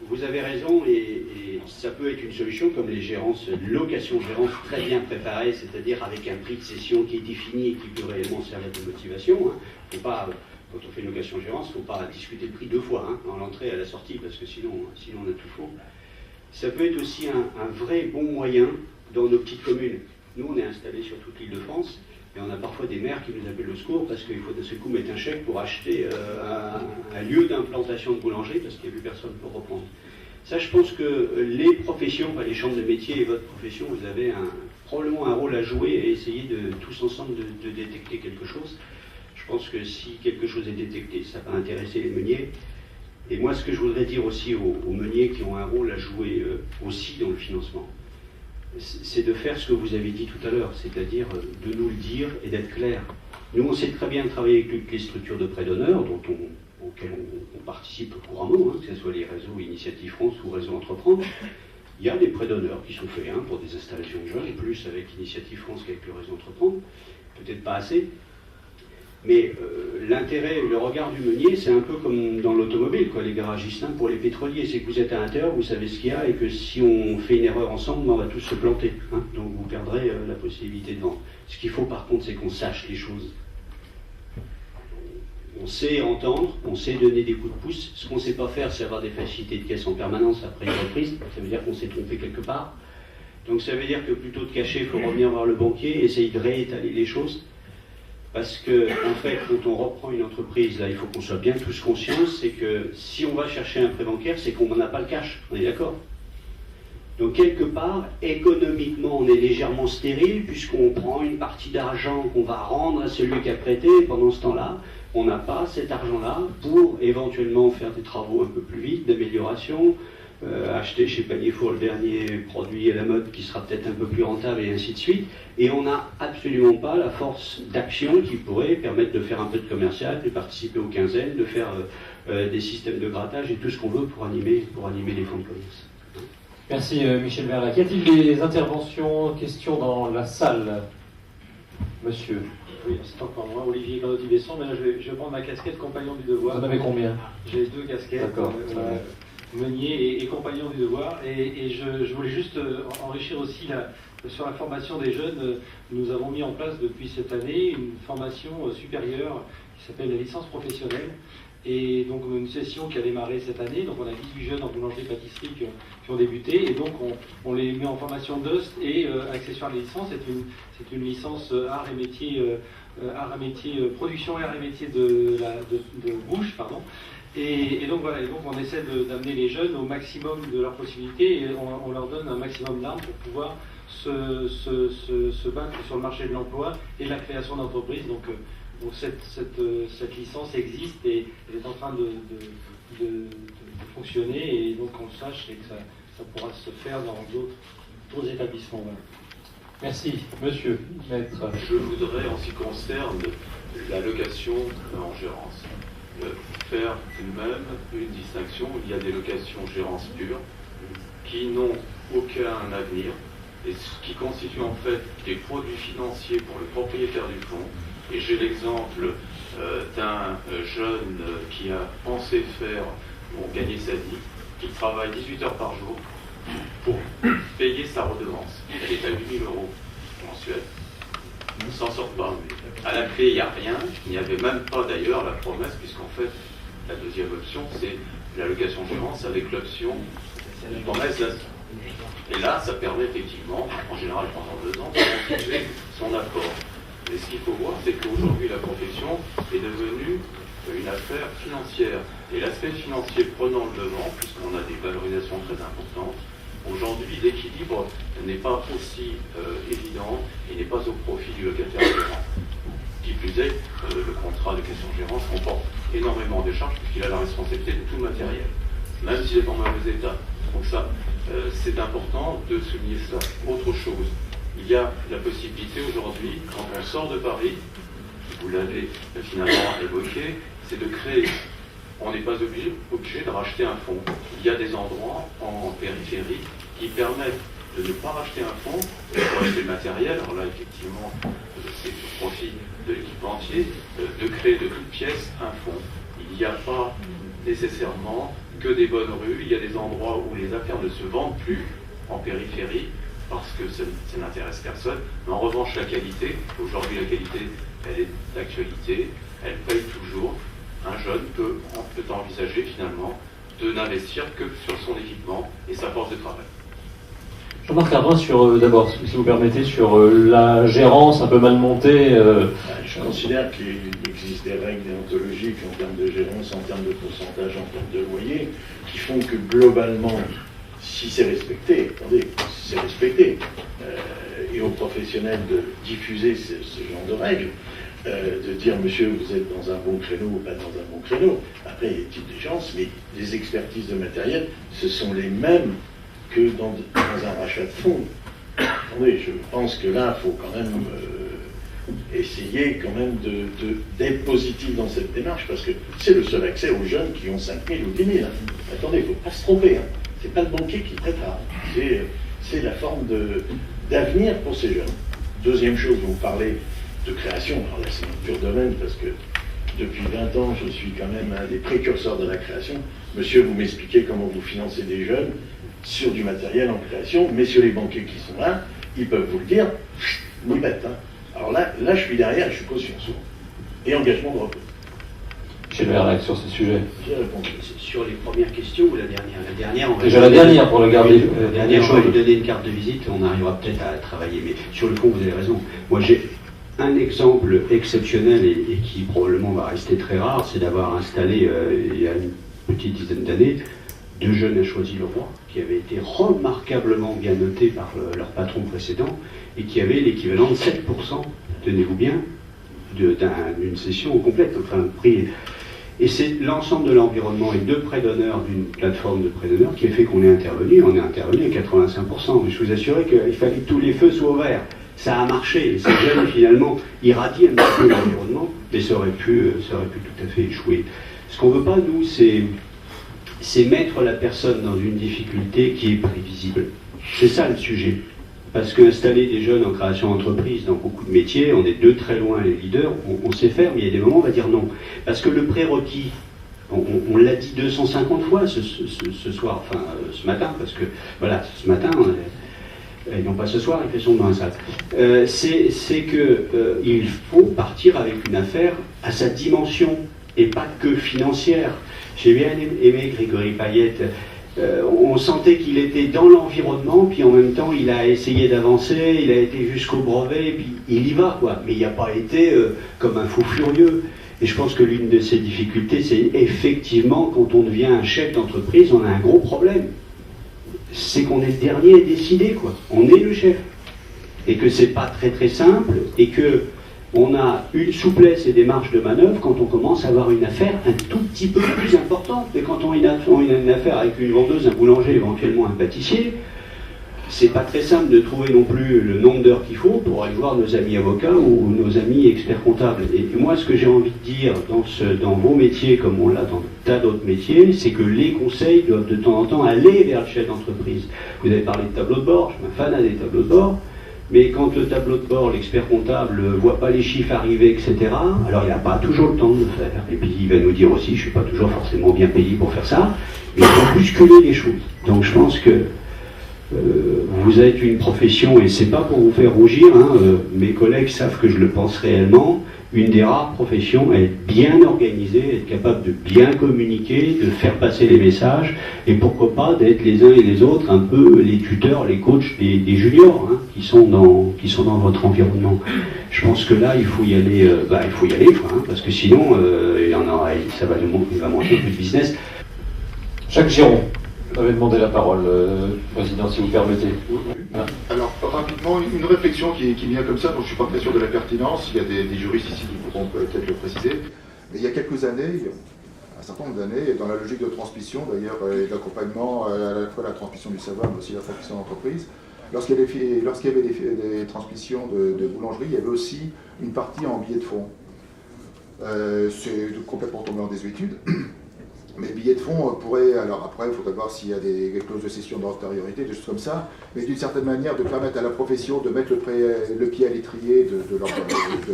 G: Vous avez raison, et ça peut être une solution comme les gérances, location-gérance très bien préparées, c'est-à-dire avec un prix de cession qui est défini et qui peut réellement servir de motivation. Faut pas, quand on fait une location-gérance, il ne faut pas discuter le prix 2 fois, en l'entrée et à la sortie, parce que sinon on a tout faux. Ça peut être aussi un vrai bon moyen dans nos petites communes. Nous, on est installés sur toute l'Île-de-France, et on a parfois des maires qui nous appellent au secours parce qu'il faut de ce coup mettre un chèque pour acheter un lieu d'implantation de boulangerie parce qu'il n'y a plus personne pour reprendre. Ça, je pense que les professions, les chambres de métier et votre profession, vous avez probablement un rôle à jouer et essayer de tous ensemble de détecter quelque chose. Je pense que si quelque chose est détecté, ça va intéresser les meuniers. Et moi, ce que je voudrais dire aussi aux meuniers qui ont un rôle à jouer aussi dans le financement, c'est de faire ce que vous avez dit tout à l'heure, c'est-à-dire de nous le dire et d'être clair. Nous, on sait très bien travailler avec toutes les structures de prêt d'honneur auxquelles on participe couramment, que ce soit les réseaux Initiative France ou Réseau Entreprendre. Il y a des prêts d'honneur qui sont faits pour des installations de jeunes, plus avec Initiative France qu'avec le Réseau Entreprendre, peut-être pas assez. Mais l'intérêt, le regard du meunier, c'est un peu comme dans l'automobile, les garagistes, pour les pétroliers, c'est que vous êtes à l'intérieur, vous savez ce qu'il y a, et que si on fait une erreur ensemble, on va tous se planter. Donc vous perdrez la possibilité de vendre. Ce qu'il faut par contre, c'est qu'on sache les choses. On sait entendre, on sait donner des coups de pouce. Ce qu'on ne sait pas faire, c'est avoir des facilités de caisse en permanence après une reprise. Ça veut dire qu'on s'est trompé quelque part. Donc ça veut dire que plutôt de cacher, il faut revenir voir le banquier, essayer de réétaler les choses. Parce que, en fait, quand on reprend une entreprise, là, il faut qu'on soit bien tous conscients, c'est que si on va chercher un prêt bancaire, c'est qu'on n'a pas le cash. On est d'accord? Donc, quelque part, économiquement, on est légèrement stérile, puisqu'on prend une partie d'argent qu'on va rendre à celui qui a prêté, et pendant ce temps-là, on n'a pas cet argent-là pour éventuellement faire des travaux un peu plus vite, d'amélioration, acheter chez Panier Four le dernier produit à la mode qui sera peut-être un peu plus rentable et ainsi de suite. Et on n'a absolument pas la force d'action qui pourrait permettre de faire un peu de commercial, de participer aux quinzaines, de faire des systèmes de grattage et tout ce qu'on veut pour animer les fonds de commerce.
A: Merci Michel Verlac. Y a-t-il des interventions, questions dans la salle? Monsieur.
H: Oui, c'est encore moi, Olivier Grandotti-Besson, mais là je vais prendre ma casquette compagnon du devoir.
A: Vous en avez combien?
H: J'ai 2 casquettes.
A: D'accord.
H: Meunier et compagnon du devoir. Et je voulais juste enrichir aussi sur la formation des jeunes. Nous avons mis en place depuis cette année une formation supérieure qui s'appelle la licence professionnelle. Et donc une session qui a démarré cette année. Donc on a 18 jeunes en boulangerie-pâtisserie qui ont débuté. Et donc on les met en formation DOST et accessoire de licence. C'est une licence art et métier, production art et métier de bouche, pardon. Et donc voilà, et donc on essaie d'amener les jeunes au maximum de leurs possibilités et on leur donne un maximum d'armes pour pouvoir se battre sur le marché de l'emploi et de la création d'entreprises. Donc cette licence existe et elle est en train de fonctionner et donc qu'on le sache et que ça pourra se faire dans d'autres établissements. Voilà.
A: Merci. Monsieur, maître.
E: Je voudrais, en ce qui concerne la location en gérance, faire tout de même une distinction. Il y a des locations gérance pures qui n'ont aucun avenir et qui constituent en fait des produits financiers pour le propriétaire du fonds. Et j'ai l'exemple d'un jeune qui a pensé gagner sa vie, qui travaille 18 heures par jour pour payer sa redevance. Elle est à 8 000 € mensuels. On ne s'en sort pas. À la clé, il n'y a rien. Il n'y avait même pas d'ailleurs la promesse, puisqu'en fait, la deuxième option, c'est la location gérance avec l'option promesse. Et là, ça permet effectivement, en général pendant 2 ans, de constituer son apport. Mais ce qu'il faut voir, c'est qu'aujourd'hui, la profession est devenue une affaire financière. Et l'aspect financier prenant le devant, puisqu'on a des valorisations très importantes, aujourd'hui, l'équilibre n'est pas aussi évident et n'est pas au profit du locataire gérant. Qui plus est, le contrat de question-gérance comporte énormément de charges puisqu'il a la responsabilité de tout le matériel, même s'il est en mauvais état. Donc ça, c'est important de souligner ça. Autre chose, il y a la possibilité aujourd'hui, quand on sort de Paris, vous l'avez finalement évoqué, c'est de créer. On n'est pas obligé de racheter un fonds. Il y a des endroits en périphérie qui permettent de ne pas racheter un fonds, pour acheter le matériel. Alors là, effectivement, c'est au profit de l'équipementier, de créer de toutes pièces un fonds. Il n'y a pas nécessairement que des bonnes rues. Il y a des endroits où les affaires ne se vendent plus en périphérie parce que ça n'intéresse personne. Mais en revanche, la qualité, aujourd'hui la qualité, elle est d'actualité, elle paye toujours. Un jeune peut envisager finalement de n'investir que sur son équipement et sa force de travail.
A: Jean-Marc Ardouin, d'abord, si vous permettez, sur la gérance un peu mal montée.
F: Je considère qu'il existe des règles déontologiques en termes de gérance, en termes de pourcentage, en termes de loyer, qui font que globalement, si c'est respecté, attendez, si c'est respecté, et aux professionnels de diffuser ce genre de règles, de dire monsieur vous êtes dans un bon créneau ou pas dans un bon créneau. Après il y a des types de gens, mais les expertises de matériel, ce sont les mêmes que dans un rachat de fonds. Attendez, je pense que là, il faut quand même essayer quand même d'être positif dans cette démarche, parce que c'est le seul accès aux jeunes qui ont 5 000 ou 10 000. Attendez, il ne faut pas se tromper. C'est pas le banquier qui prêtera. C'est la forme d'avenir pour ces jeunes. Deuxième chose, vous parlez de création. Alors là, c'est mon pur domaine, parce que depuis 20 ans, je suis quand même un des précurseurs de la création. Monsieur, vous m'expliquez comment vous financez des jeunes sur du matériel en création. Messieurs les banquiers qui sont là, ils peuvent vous le dire, ni bête. Alors là, je suis derrière, je suis caution souvent. Et engagement de repos.
A: Michel Verlac sur ce sujet.
G: J'ai répondu. Sur les premières questions ou la dernière? La dernière, on va
A: Déjà la dernière pour regarder
G: la dernière, on va lui donner une carte de visite, on arrivera peut-être à travailler. Mais sur le fond, vous avez raison. Moi, j'ai un exemple exceptionnel et qui probablement va rester très rare, c'est d'avoir installé, il y a une petite dizaine d'années, 2 jeunes à Choisy-le-Roi, qui avaient été remarquablement bien notés par leur patron précédent, et qui avaient l'équivalent de 7%, tenez-vous bien, d'une session complète, enfin prix. Et c'est l'ensemble de l'environnement et de prêts d'honneur d'une plateforme de prêts d'honneur qui a fait qu'on est intervenu. On est intervenu à 85%. Mais je vous assurais qu'il fallait que tous les feux soient ouverts. Ça a marché. Et ces jeunes, finalement, irradient un petit peu l'environnement, mais ça aurait pu tout à fait échouer. Ce qu'on ne veut pas, nous, c'est mettre la personne dans une difficulté qui est prévisible. C'est ça le sujet. Parce qu'installer des jeunes en création d'entreprise dans beaucoup de métiers, on est de très loin les leaders, on sait faire, mais il y a des moments où on va dire non. Parce que le prérequis, on l'a dit 250 fois ce soir, enfin ce matin, parce que voilà, ce matin, et non pas ce soir, il fait sombre dans la salle, c'est qu'il faut partir avec une affaire à sa dimension, et pas que financière. J'ai bien aimé Grégory Payette. On sentait qu'il était dans l'environnement, puis en même temps il a essayé d'avancer, il a été jusqu'au brevet, puis il y va, quoi. Mais il n'a pas été comme un fou furieux. Et je pense que l'une de ces difficultés, c'est effectivement quand on devient un chef d'entreprise, on a un gros problème. C'est qu'on est le dernier à décider, quoi. On est le chef. Et que c'est pas très très simple, et que on a une souplesse et des marges de manœuvre quand on commence à avoir une affaire un tout petit peu plus importante. Mais quand on a une affaire avec une vendeuse, un boulanger, éventuellement un pâtissier, c'est pas très simple de trouver non plus le nombre d'heures qu'il faut pour aller voir nos amis avocats ou nos amis experts comptables. Et moi, ce que j'ai envie de dire dans vos métiers, comme on l'a dans tas d'autres métiers, c'est que les conseils doivent de temps en temps aller vers le chef d'entreprise. Vous avez parlé de tableau de bord, je suis un fan des tableaux de bord. Mais quand le tableau de bord, l'expert comptable ne voit pas les chiffres arriver, etc., alors il n'a pas toujours le temps de le faire. Et puis il va nous dire aussi, je ne suis pas toujours forcément bien payé pour faire ça, mais il faut bousculer les choses. Donc je pense que vous êtes une profession, et c'est pas pour vous faire rougir, hein, mes collègues savent que je le pense réellement, une des rares professions à être bien organisée, être capable de bien communiquer, de faire passer les messages, et pourquoi pas d'être les uns et les autres un peu les tuteurs, les coachs des juniors, hein, qui sont dans votre environnement. Je pense que là, il faut y aller, quoi, hein, parce que sinon, il va manquer un peu de business.
A: Jacques Giron, vous avez demandé la parole, Président, si vous permettez.
I: Alors, rapidement, une réflexion qui vient comme ça, dont je ne suis pas très sûr de la pertinence, il y a des juristes ici qui pourront peut-être le préciser, mais il y a quelques années, un certain nombre d'années, dans la logique de transmission d'ailleurs, et d'accompagnement, à la fois la transmission du savoir, mais aussi la transmission d'entreprise, lorsqu'il y avait des transmissions de boulangerie, il y avait aussi une partie en billets de fonds. C'est complètement tombé en désuétude. Mais le billet de fonds pourrait, alors après, il faudrait voir s'il y a des clauses de cession d'antériorité, des choses comme ça, mais d'une certaine manière de permettre à la profession de mettre le pied à l'étrier de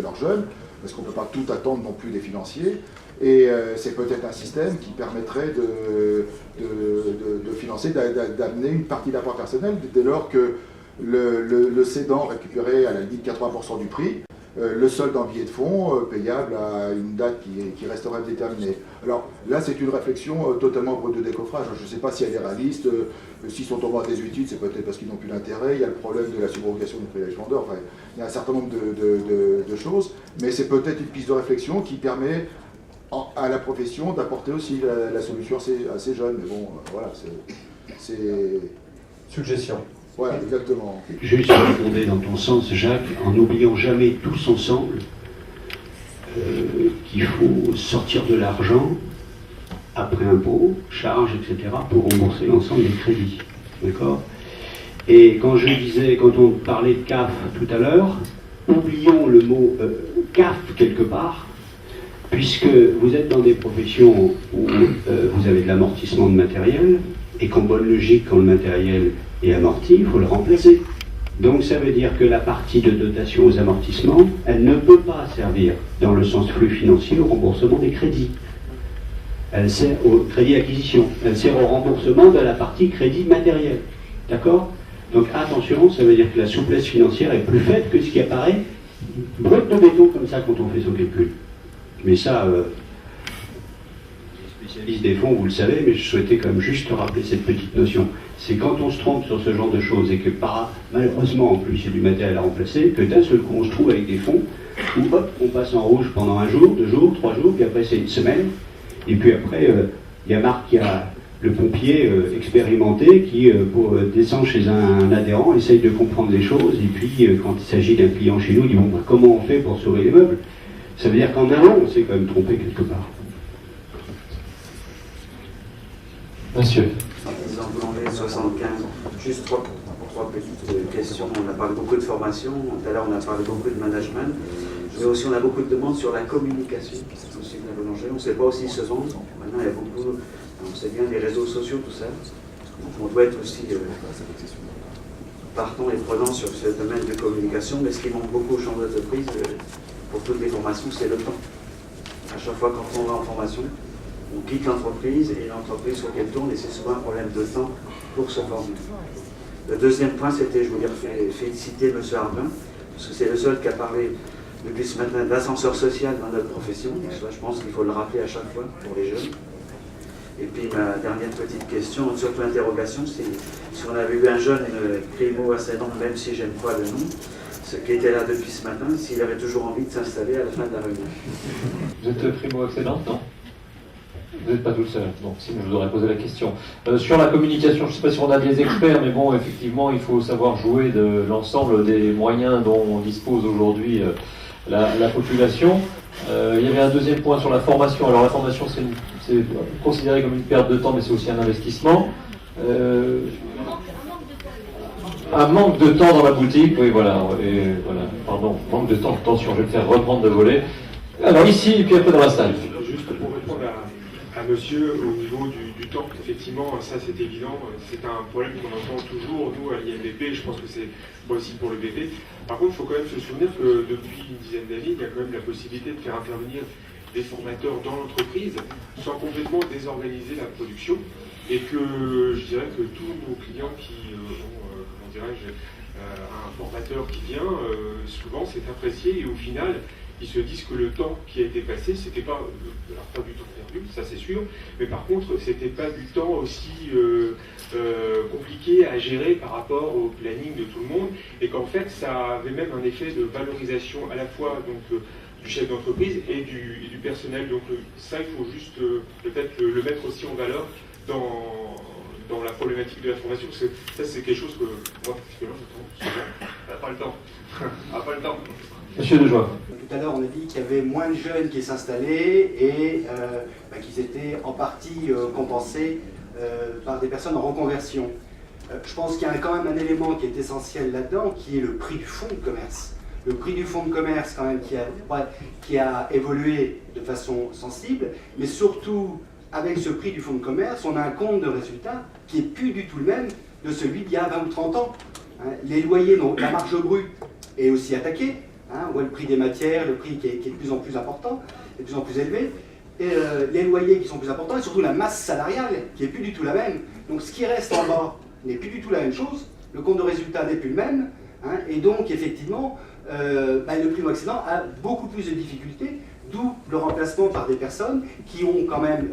I: leurs jeunes, parce qu'on ne peut pas tout attendre non plus des financiers, et c'est peut-être un système qui permettrait de financer, d'amener une partie d'apport personnel, dès lors que le cédant récupérait à la limite 80% du prix, le solde en billet de fonds payable à une date qui resterait déterminée. Alors là, c'est une réflexion totalement brute de décoffrage. Je ne sais pas si elle est réaliste. S'ils sont tombés en désuétude, c'est peut-être parce qu'ils n'ont plus d'intérêt. Il y a le problème de la subrogation du privilège vendeur. Enfin, il y a un certain nombre de choses. Mais c'est peut-être une piste de réflexion qui permet à la profession d'apporter aussi la solution à ces jeunes. Mais bon, voilà, c'est...
A: Suggestion.
I: Voilà, exactement.
G: Juste répondre dans ton sens, Jacques, en n'oubliant jamais tous ensemble qu'il faut sortir de l'argent après impôts, charges, etc., pour rembourser l'ensemble des crédits. D'accord ? Et quand on parlait de CAF tout à l'heure, oublions le mot CAF quelque part, puisque vous êtes dans des professions où vous avez de l'amortissement de matériel, et qu'en bonne logique, quand le matériel est amorti, il faut le remplacer. Donc ça veut dire que la partie de dotation aux amortissements, elle ne peut pas servir dans le sens flux financier au remboursement des crédits. Elle sert au crédit acquisition, elle sert au remboursement de la partie crédit matériel. D'accord ? Donc attention, ça veut dire que la souplesse financière est plus faible que ce qui apparaît brut de béton comme ça quand on fait son calcul. Mais ça, spécialiste des fonds, vous le savez, mais je souhaitais quand même juste rappeler cette petite notion. C'est quand on se trompe sur ce genre de choses et que malheureusement, en plus, il y a du matériel à remplacer, que d'un seul coup, on se trouve avec des fonds où hop, on passe en rouge pendant 1 jour, 2 jours, 3 jours, puis après c'est 1 semaine, et puis après, il y a Marc qui a le pompier expérimenté qui descend chez un adhérent, essaye de comprendre les choses, et puis quand il s'agit d'un client chez nous, il dit bon, ben, comment on fait pour sauver les meubles? Ça veut dire qu'en un an, on s'est quand même trompé quelque part.
A: Monsieur.
J: Président Boulanger, 75. Juste trois petites questions. On a parlé beaucoup de formation, tout à l'heure on a parlé beaucoup de management, mais aussi on a beaucoup de demandes sur la communication aussi de la Boulanger. On ne sait pas aussi se vendre. Maintenant il y a beaucoup, on sait bien les réseaux sociaux, tout ça. Donc on doit être aussi partant et prenant sur ce domaine de communication, mais ce qui manque beaucoup aux chambres d'entreprise pour toutes les formations, c'est le temps. À chaque fois quand on va en formation, on quitte l'entreprise et l'entreprise sur laquelle tourne, et c'est souvent un problème de temps pour se former. Le deuxième point, c'était, je voulais féliciter M. Arbin, parce que c'est le seul qui a parlé depuis ce matin d'ascenseur social dans notre profession. Je pense qu'il faut le rappeler à chaque fois pour les jeunes. Et puis ma dernière petite question, surtout interrogation, c'est si on avait eu un jeune primo-accédant, même si j'aime pas le nom, ce qui était là depuis ce matin, s'il avait toujours envie de s'installer à la fin de la réunion.
A: Vous êtes primo-accédant, non? Vous n'êtes pas tout seul, donc sinon je vous aurais posé la question. Sur la communication, je ne sais pas si on a des experts, mais bon, effectivement, il faut savoir jouer de l'ensemble des moyens dont dispose aujourd'hui la population. Il y avait un deuxième point sur la formation. Alors la formation, c'est considéré comme une perte de temps, mais c'est aussi un investissement. Un manque de temps dans la boutique, oui, voilà, pardon, manque de temps, attention, je vais me faire reprendre de voler. Alors ici, et puis après dans la salle.
D: Juste pour répondre à monsieur au niveau du temps, effectivement, ça c'est évident, c'est un problème qu'on entend toujours, nous à l'IMBP, je pense que c'est pas aussi pour le BP. Par contre, il faut quand même se souvenir que depuis une dizaine d'années, il y a quand même la possibilité de faire intervenir des formateurs dans l'entreprise sans complètement désorganiser la production, et que je dirais que tous nos clients qui ont, comment dirais-je, un formateur qui vient, souvent c'est apprécié, et au final, ils se disent que le temps qui a été passé, c'était pas du temps perdu, ça c'est sûr, mais par contre, c'était pas du temps aussi compliqué à gérer par rapport au planning de tout le monde, et qu'en fait, ça avait même un effet de valorisation à la fois donc, du chef d'entreprise et du personnel. Donc ça, il faut juste peut-être le mettre aussi en valeur dans la problématique de la formation, parce que ça, c'est quelque chose que moi, particulièrement, je trouve souvent, pas le temps. Pas le temps.
A: Monsieur Dejoie.
K: Tout à l'heure, on a dit qu'il y avait moins de jeunes qui s'installaient et qu'ils étaient en partie compensés par des personnes en reconversion. Je pense qu'il y a quand même un élément qui est essentiel là-dedans, qui est le prix du fonds de commerce. Le prix du fonds de commerce, quand même, qui a évolué de façon sensible, mais surtout, avec ce prix du fonds de commerce, on a un compte de résultat qui n'est plus du tout le même de celui d'il y a 20 ou 30 ans. Les loyers, la marge brute est aussi attaquée. On voit le prix des matières, le prix qui est de plus en plus important, de plus en plus élevé, et les loyers qui sont plus importants, et surtout la masse salariale qui n'est plus du tout la même. Donc ce qui reste en bas n'est plus du tout la même chose, le compte de résultat n'est plus le même, et donc effectivement, le primo-accédant a beaucoup plus de difficultés, d'où le remplacement par des personnes qui ont quand même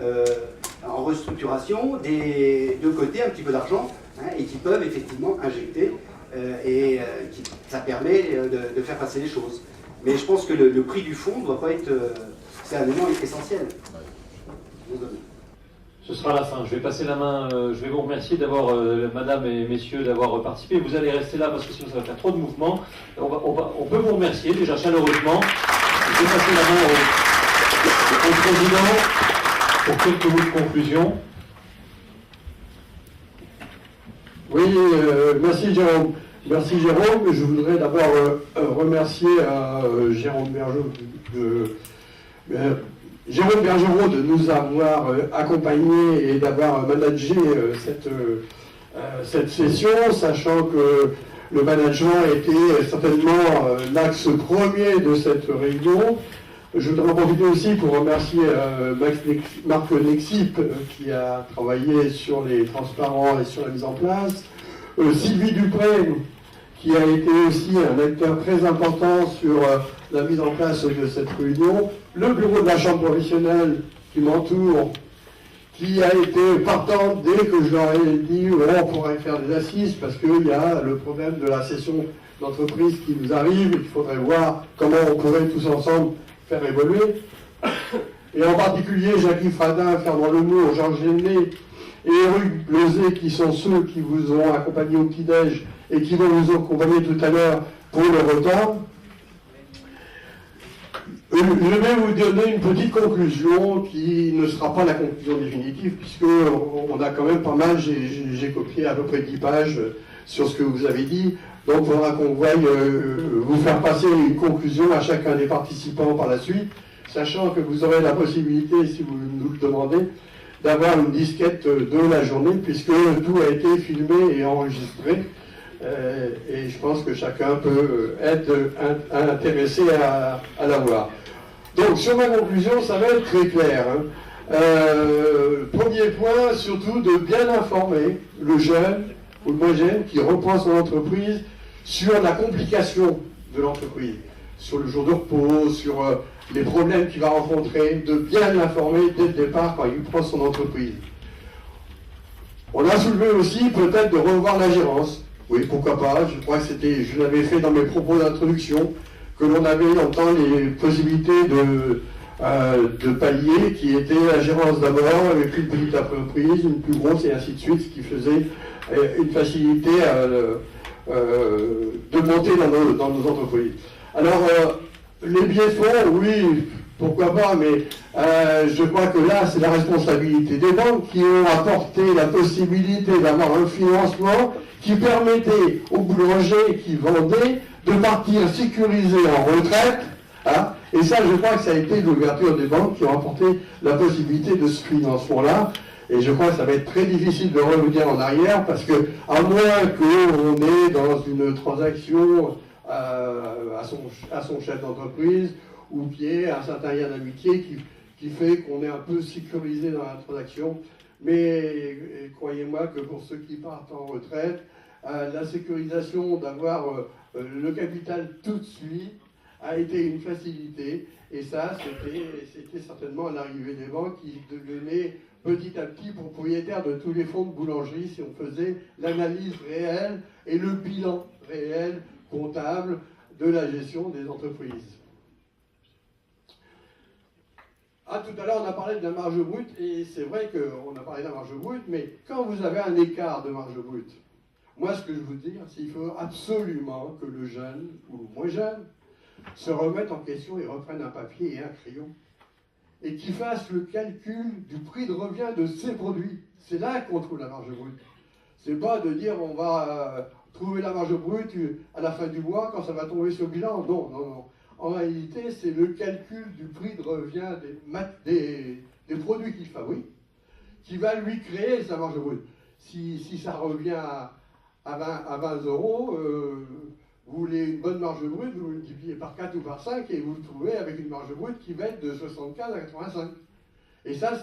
K: en restructuration de côté un petit peu d'argent, et qui peuvent effectivement injecter. Ça permet de faire passer les choses. Mais je pense que le prix du fonds ne doit pas être... c'est un élément essentiel.
A: Ce sera la fin. Je vais passer la main. Je vais vous remercier d'avoir, madame et messieurs, d'avoir participé. Vous allez rester là parce que sinon ça va faire trop de mouvements. On peut vous remercier déjà chaleureusement. Je vais passer la main au président pour quelques mots de conclusion.
L: Oui, merci Jérôme. Merci Jérôme. Je voudrais d'abord remercier Jérôme Bergerot de nous avoir accompagnés et d'avoir managé cette session, sachant que le management était certainement l'axe premier de cette réunion. Je voudrais en profiter aussi pour remercier Marc Nexip qui a travaillé sur les transparents et sur la mise en place, Sylvie Dupré qui a été aussi un acteur très important sur la mise en place de cette réunion, le bureau de la chambre professionnelle qui m'entoure qui a été partante dès que je leur ai dit on pourrait faire des assises parce qu'il y a le problème de la cession d'entreprise qui nous arrive et qu'il faudrait voir comment on pourrait tous ensemble faire évoluer. Et en particulier Jacques Fradin, Fernand Lemour, Georges Géné et Eric Lozé, qui sont ceux qui vous ont accompagné au petit-déj et qui vont vous accompagner tout à l'heure pour le retard. Je vais vous donner une petite conclusion qui ne sera pas la conclusion définitive, puisqu'on a quand même pas mal, j'ai copié à peu près 10 pages sur ce que vous avez dit, donc il faudra qu'on voie vous faire passer une conclusion à chacun des participants par la suite, sachant que vous aurez la possibilité, si vous nous le demandez, d'avoir une disquette de la journée, puisque tout a été filmé et enregistré. Et je pense que chacun peut être intéressé à la voir. Donc sur ma conclusion, ça va être très clair. Premier point, surtout de bien informer le jeune ou le moins jeune qui reprend son entreprise sur la complication de l'entreprise, sur le jour de repos, sur les problèmes qu'il va rencontrer, de bien l'informer dès le départ quand il prend son entreprise. On a soulevé aussi peut-être de revoir la gérance. Oui, pourquoi pas, je crois que je l'avais fait dans mes propos d'introduction, que l'on avait longtemps les possibilités de palier qui étaient la gérance d'abord, avec une petite entreprise, une plus grosse et ainsi de suite, ce qui faisait une facilité de monter dans nos entreprises. Alors, les biais de fonds, oui, pourquoi pas, mais je crois que là, c'est la responsabilité des banques qui ont apporté la possibilité d'avoir un financement qui permettait aux boulangers qui vendaient de partir sécurisés en retraite. Hein, et ça, je crois que ça a été l'ouverture des banques qui ont apporté la possibilité de ce financement-là. Et je crois que ça va être très difficile de revenir en arrière parce que, à moins qu'on est dans une transaction à son chef d'entreprise ou qu'il y ait un certain lien d'amitié qui fait qu'on est un peu sécurisé dans la transaction. Mais croyez-moi que pour ceux qui partent en retraite, la sécurisation d'avoir le capital tout de suite a été une facilité. Et ça, c'était certainement l'arrivée des banques qui devenaient petit à petit propriétaires de tous les fonds de boulangerie si on faisait l'analyse réelle et le bilan réel comptable de la gestion des entreprises. Ah, tout à l'heure, on a parlé de la marge brute, et c'est vrai qu'on a parlé de la marge brute, mais quand vous avez un écart de marge brute, moi, ce que je veux dire, c'est qu'il faut absolument que le jeune, ou le moins jeune, se remette en question et reprenne un papier et un crayon, et qu'il fasse le calcul du prix de revient de ses produits. C'est là qu'on trouve la marge brute. C'est pas de dire on va trouver la marge brute à la fin du mois quand ça va tomber sur le bilan. Non, non, non. En réalité, c'est le calcul du prix de revient des produits qu'il fabrique qui va lui créer sa marge brute. Si ça revient à 20 euros, vous voulez une bonne marge brute, vous le multipliez par 4 ou par 5 et vous le trouvez avec une marge brute qui va être de 75 à 85. Et ça,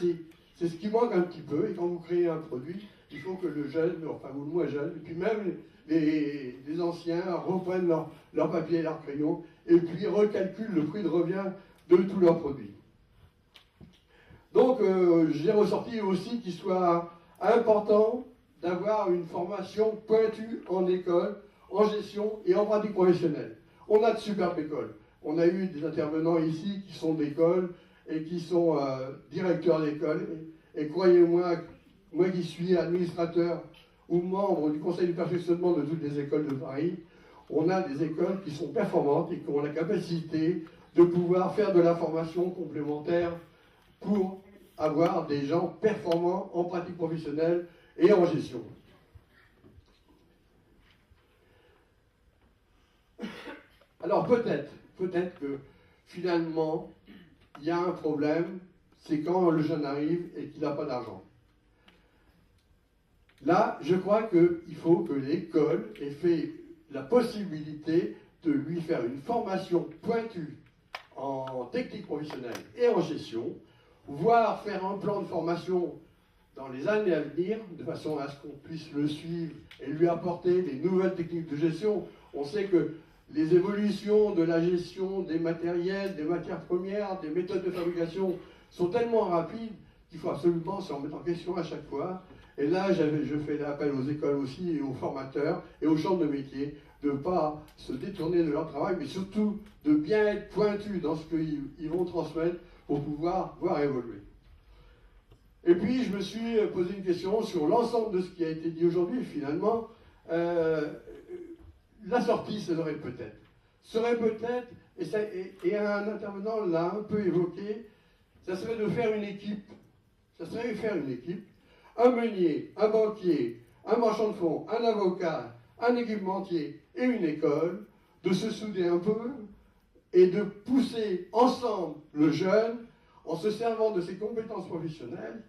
L: c'est ce qui manque un petit peu. Et quand vous créez un produit, il faut que le jeune, enfin ou le moins jeune, et puis même les anciens reprennent leur papier et leur crayon et puis recalculent le prix de revient de tous leurs produits. Donc, j'ai ressorti aussi qu'il soit important d'avoir une formation pointue en école, en gestion et en pratique professionnelle. On a de superbes écoles. On a eu des intervenants ici qui sont d'école et qui sont directeurs d'école. Et croyez-moi, moi qui suis administrateur ou membre du conseil du perfectionnement de toutes les écoles de Paris, on a des écoles qui sont performantes et qui ont la capacité de pouvoir faire de la formation complémentaire pour avoir des gens performants en pratique professionnelle et en gestion. Alors peut-être que finalement, il y a un problème, c'est quand le jeune arrive et qu'il n'a pas d'argent. Là, je crois qu'il faut que l'école ait fait la possibilité de lui faire une formation pointue en technique professionnelle et en gestion, voire faire un plan de formation dans les années à venir, de façon à ce qu'on puisse le suivre et lui apporter des nouvelles techniques de gestion. On sait que les évolutions de la gestion des matériels, des matières premières, des méthodes de fabrication sont tellement rapides qu'il faut absolument se remettre en question à chaque fois. Et là, je fais appel aux écoles aussi et aux formateurs et aux chambres de métier de ne pas se détourner de leur travail, mais surtout de bien être pointus dans ce qu'ils vont transmettre pour pouvoir voir évoluer. Et puis, je me suis posé une question sur l'ensemble de ce qui a été dit aujourd'hui. Finalement, la sortie serait peut-être. Et un intervenant l'a un peu évoqué, ça serait de faire une équipe. Ça serait de faire une équipe. Un meunier, un banquier, un marchand de fonds, un avocat, un équipementier et une école, de se souder un peu et de pousser ensemble le jeune en se servant de ses compétences professionnelles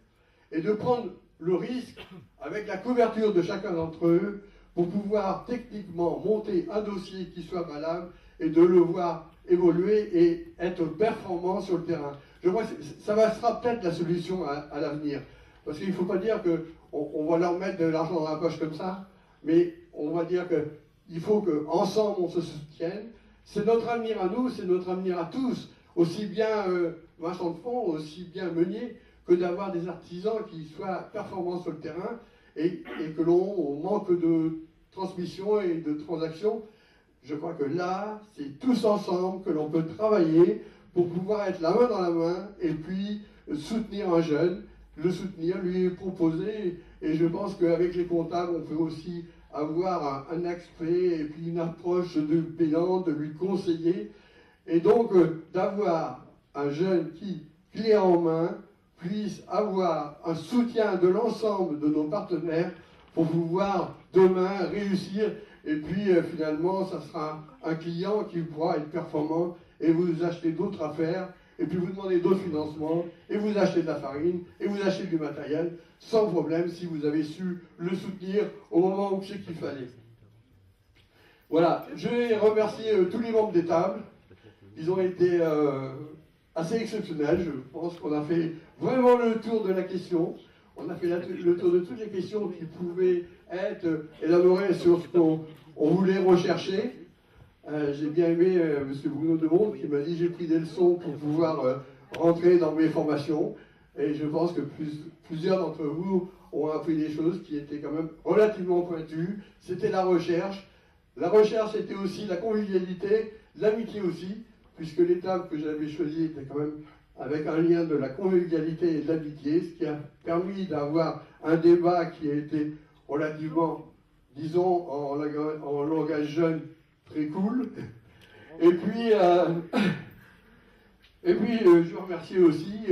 L: et de prendre le risque, avec la couverture de chacun d'entre eux, pour pouvoir techniquement monter un dossier qui soit valable et de le voir évoluer et être performant sur le terrain. Je crois que ça sera peut-être la solution à l'avenir. Parce qu'il ne faut pas dire qu'on va leur mettre de l'argent dans la poche comme ça, mais on va dire qu'il faut qu'ensemble on se soutienne. C'est notre avenir à nous, c'est notre avenir à tous, aussi bien marchands de fonds, aussi bien meuniers, que d'avoir des artisans qui soient performants sur le terrain et que l'on manque de transmission et de transactions. Je crois que là, c'est tous ensemble que l'on peut travailler pour pouvoir être la main dans la main et puis soutenir un jeune, le soutenir, lui proposer. Et je pense qu'avec les comptables, on peut aussi avoir un aspect et puis une approche de bilan, de lui conseiller. Et donc, d'avoir un jeune qui, clé en main, puisse avoir un soutien de l'ensemble de nos partenaires pour pouvoir demain réussir. Et puis finalement, ça sera un client qui pourra être performant et vous acheter d'autres affaires, et puis vous demandez d'autres financements, et vous achetez de la farine, et vous achetez du matériel, sans problème si vous avez su le soutenir au moment où c'est qu'il fallait. Voilà, je vais remercier tous les membres des tables. Ils ont été assez exceptionnels. Je pense qu'on a fait vraiment le tour de la question. On a fait le tour de toutes les questions qui pouvaient être élaborées sur ce qu'on voulait rechercher. J'ai bien aimé M. Bruno Demonde qui m'a dit j'ai pris des leçons pour pouvoir rentrer dans mes formations. Et je pense que plusieurs d'entre vous ont appris des choses qui étaient quand même relativement pointues. C'était la recherche. La recherche, c'était aussi la convivialité, l'amitié aussi, puisque les tables que j'avais choisies étaient quand même avec un lien de la convivialité et de l'amitié, ce qui a permis d'avoir un débat qui a été relativement, disons, en langage jeune, très cool. Et puis je remercie aussi,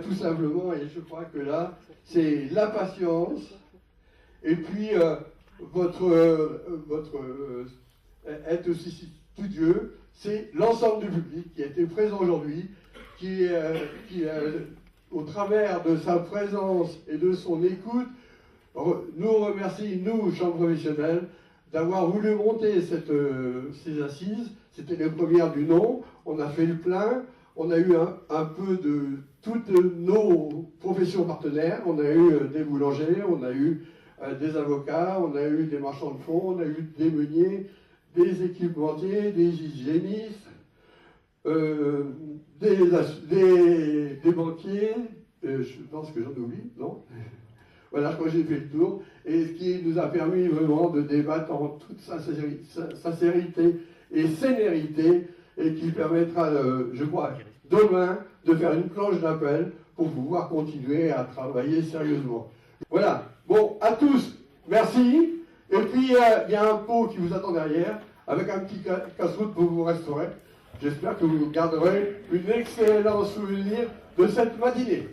L: tout simplement, et je crois que là, c'est la patience, et puis être aussi studieux, c'est l'ensemble du public qui a été présent aujourd'hui, qui au travers de sa présence et de son écoute, nous remercie, nous, Chambre professionnelle, d'avoir voulu monter ces assises. C'était les premières du nom, on a fait le plein, on a eu un peu de toutes nos professions partenaires, on a eu des boulangers, on a eu des avocats, on a eu des marchands de fonds, on a eu des meuniers, des équipementiers, des hygiénistes, des banquiers, je pense que j'en oublie, non? Voilà, je crois que j'ai fait le tour, et ce qui nous a permis vraiment de débattre en toute sincérité et sénérité, et qui permettra, je crois, demain, de faire une planche d'appel pour pouvoir continuer à travailler sérieusement. Voilà, bon, à tous, merci, et puis il y a un pot qui vous attend derrière, avec un petit casse-route pour vous restaurer. J'espère que vous garderez un excellent souvenir de cette matinée.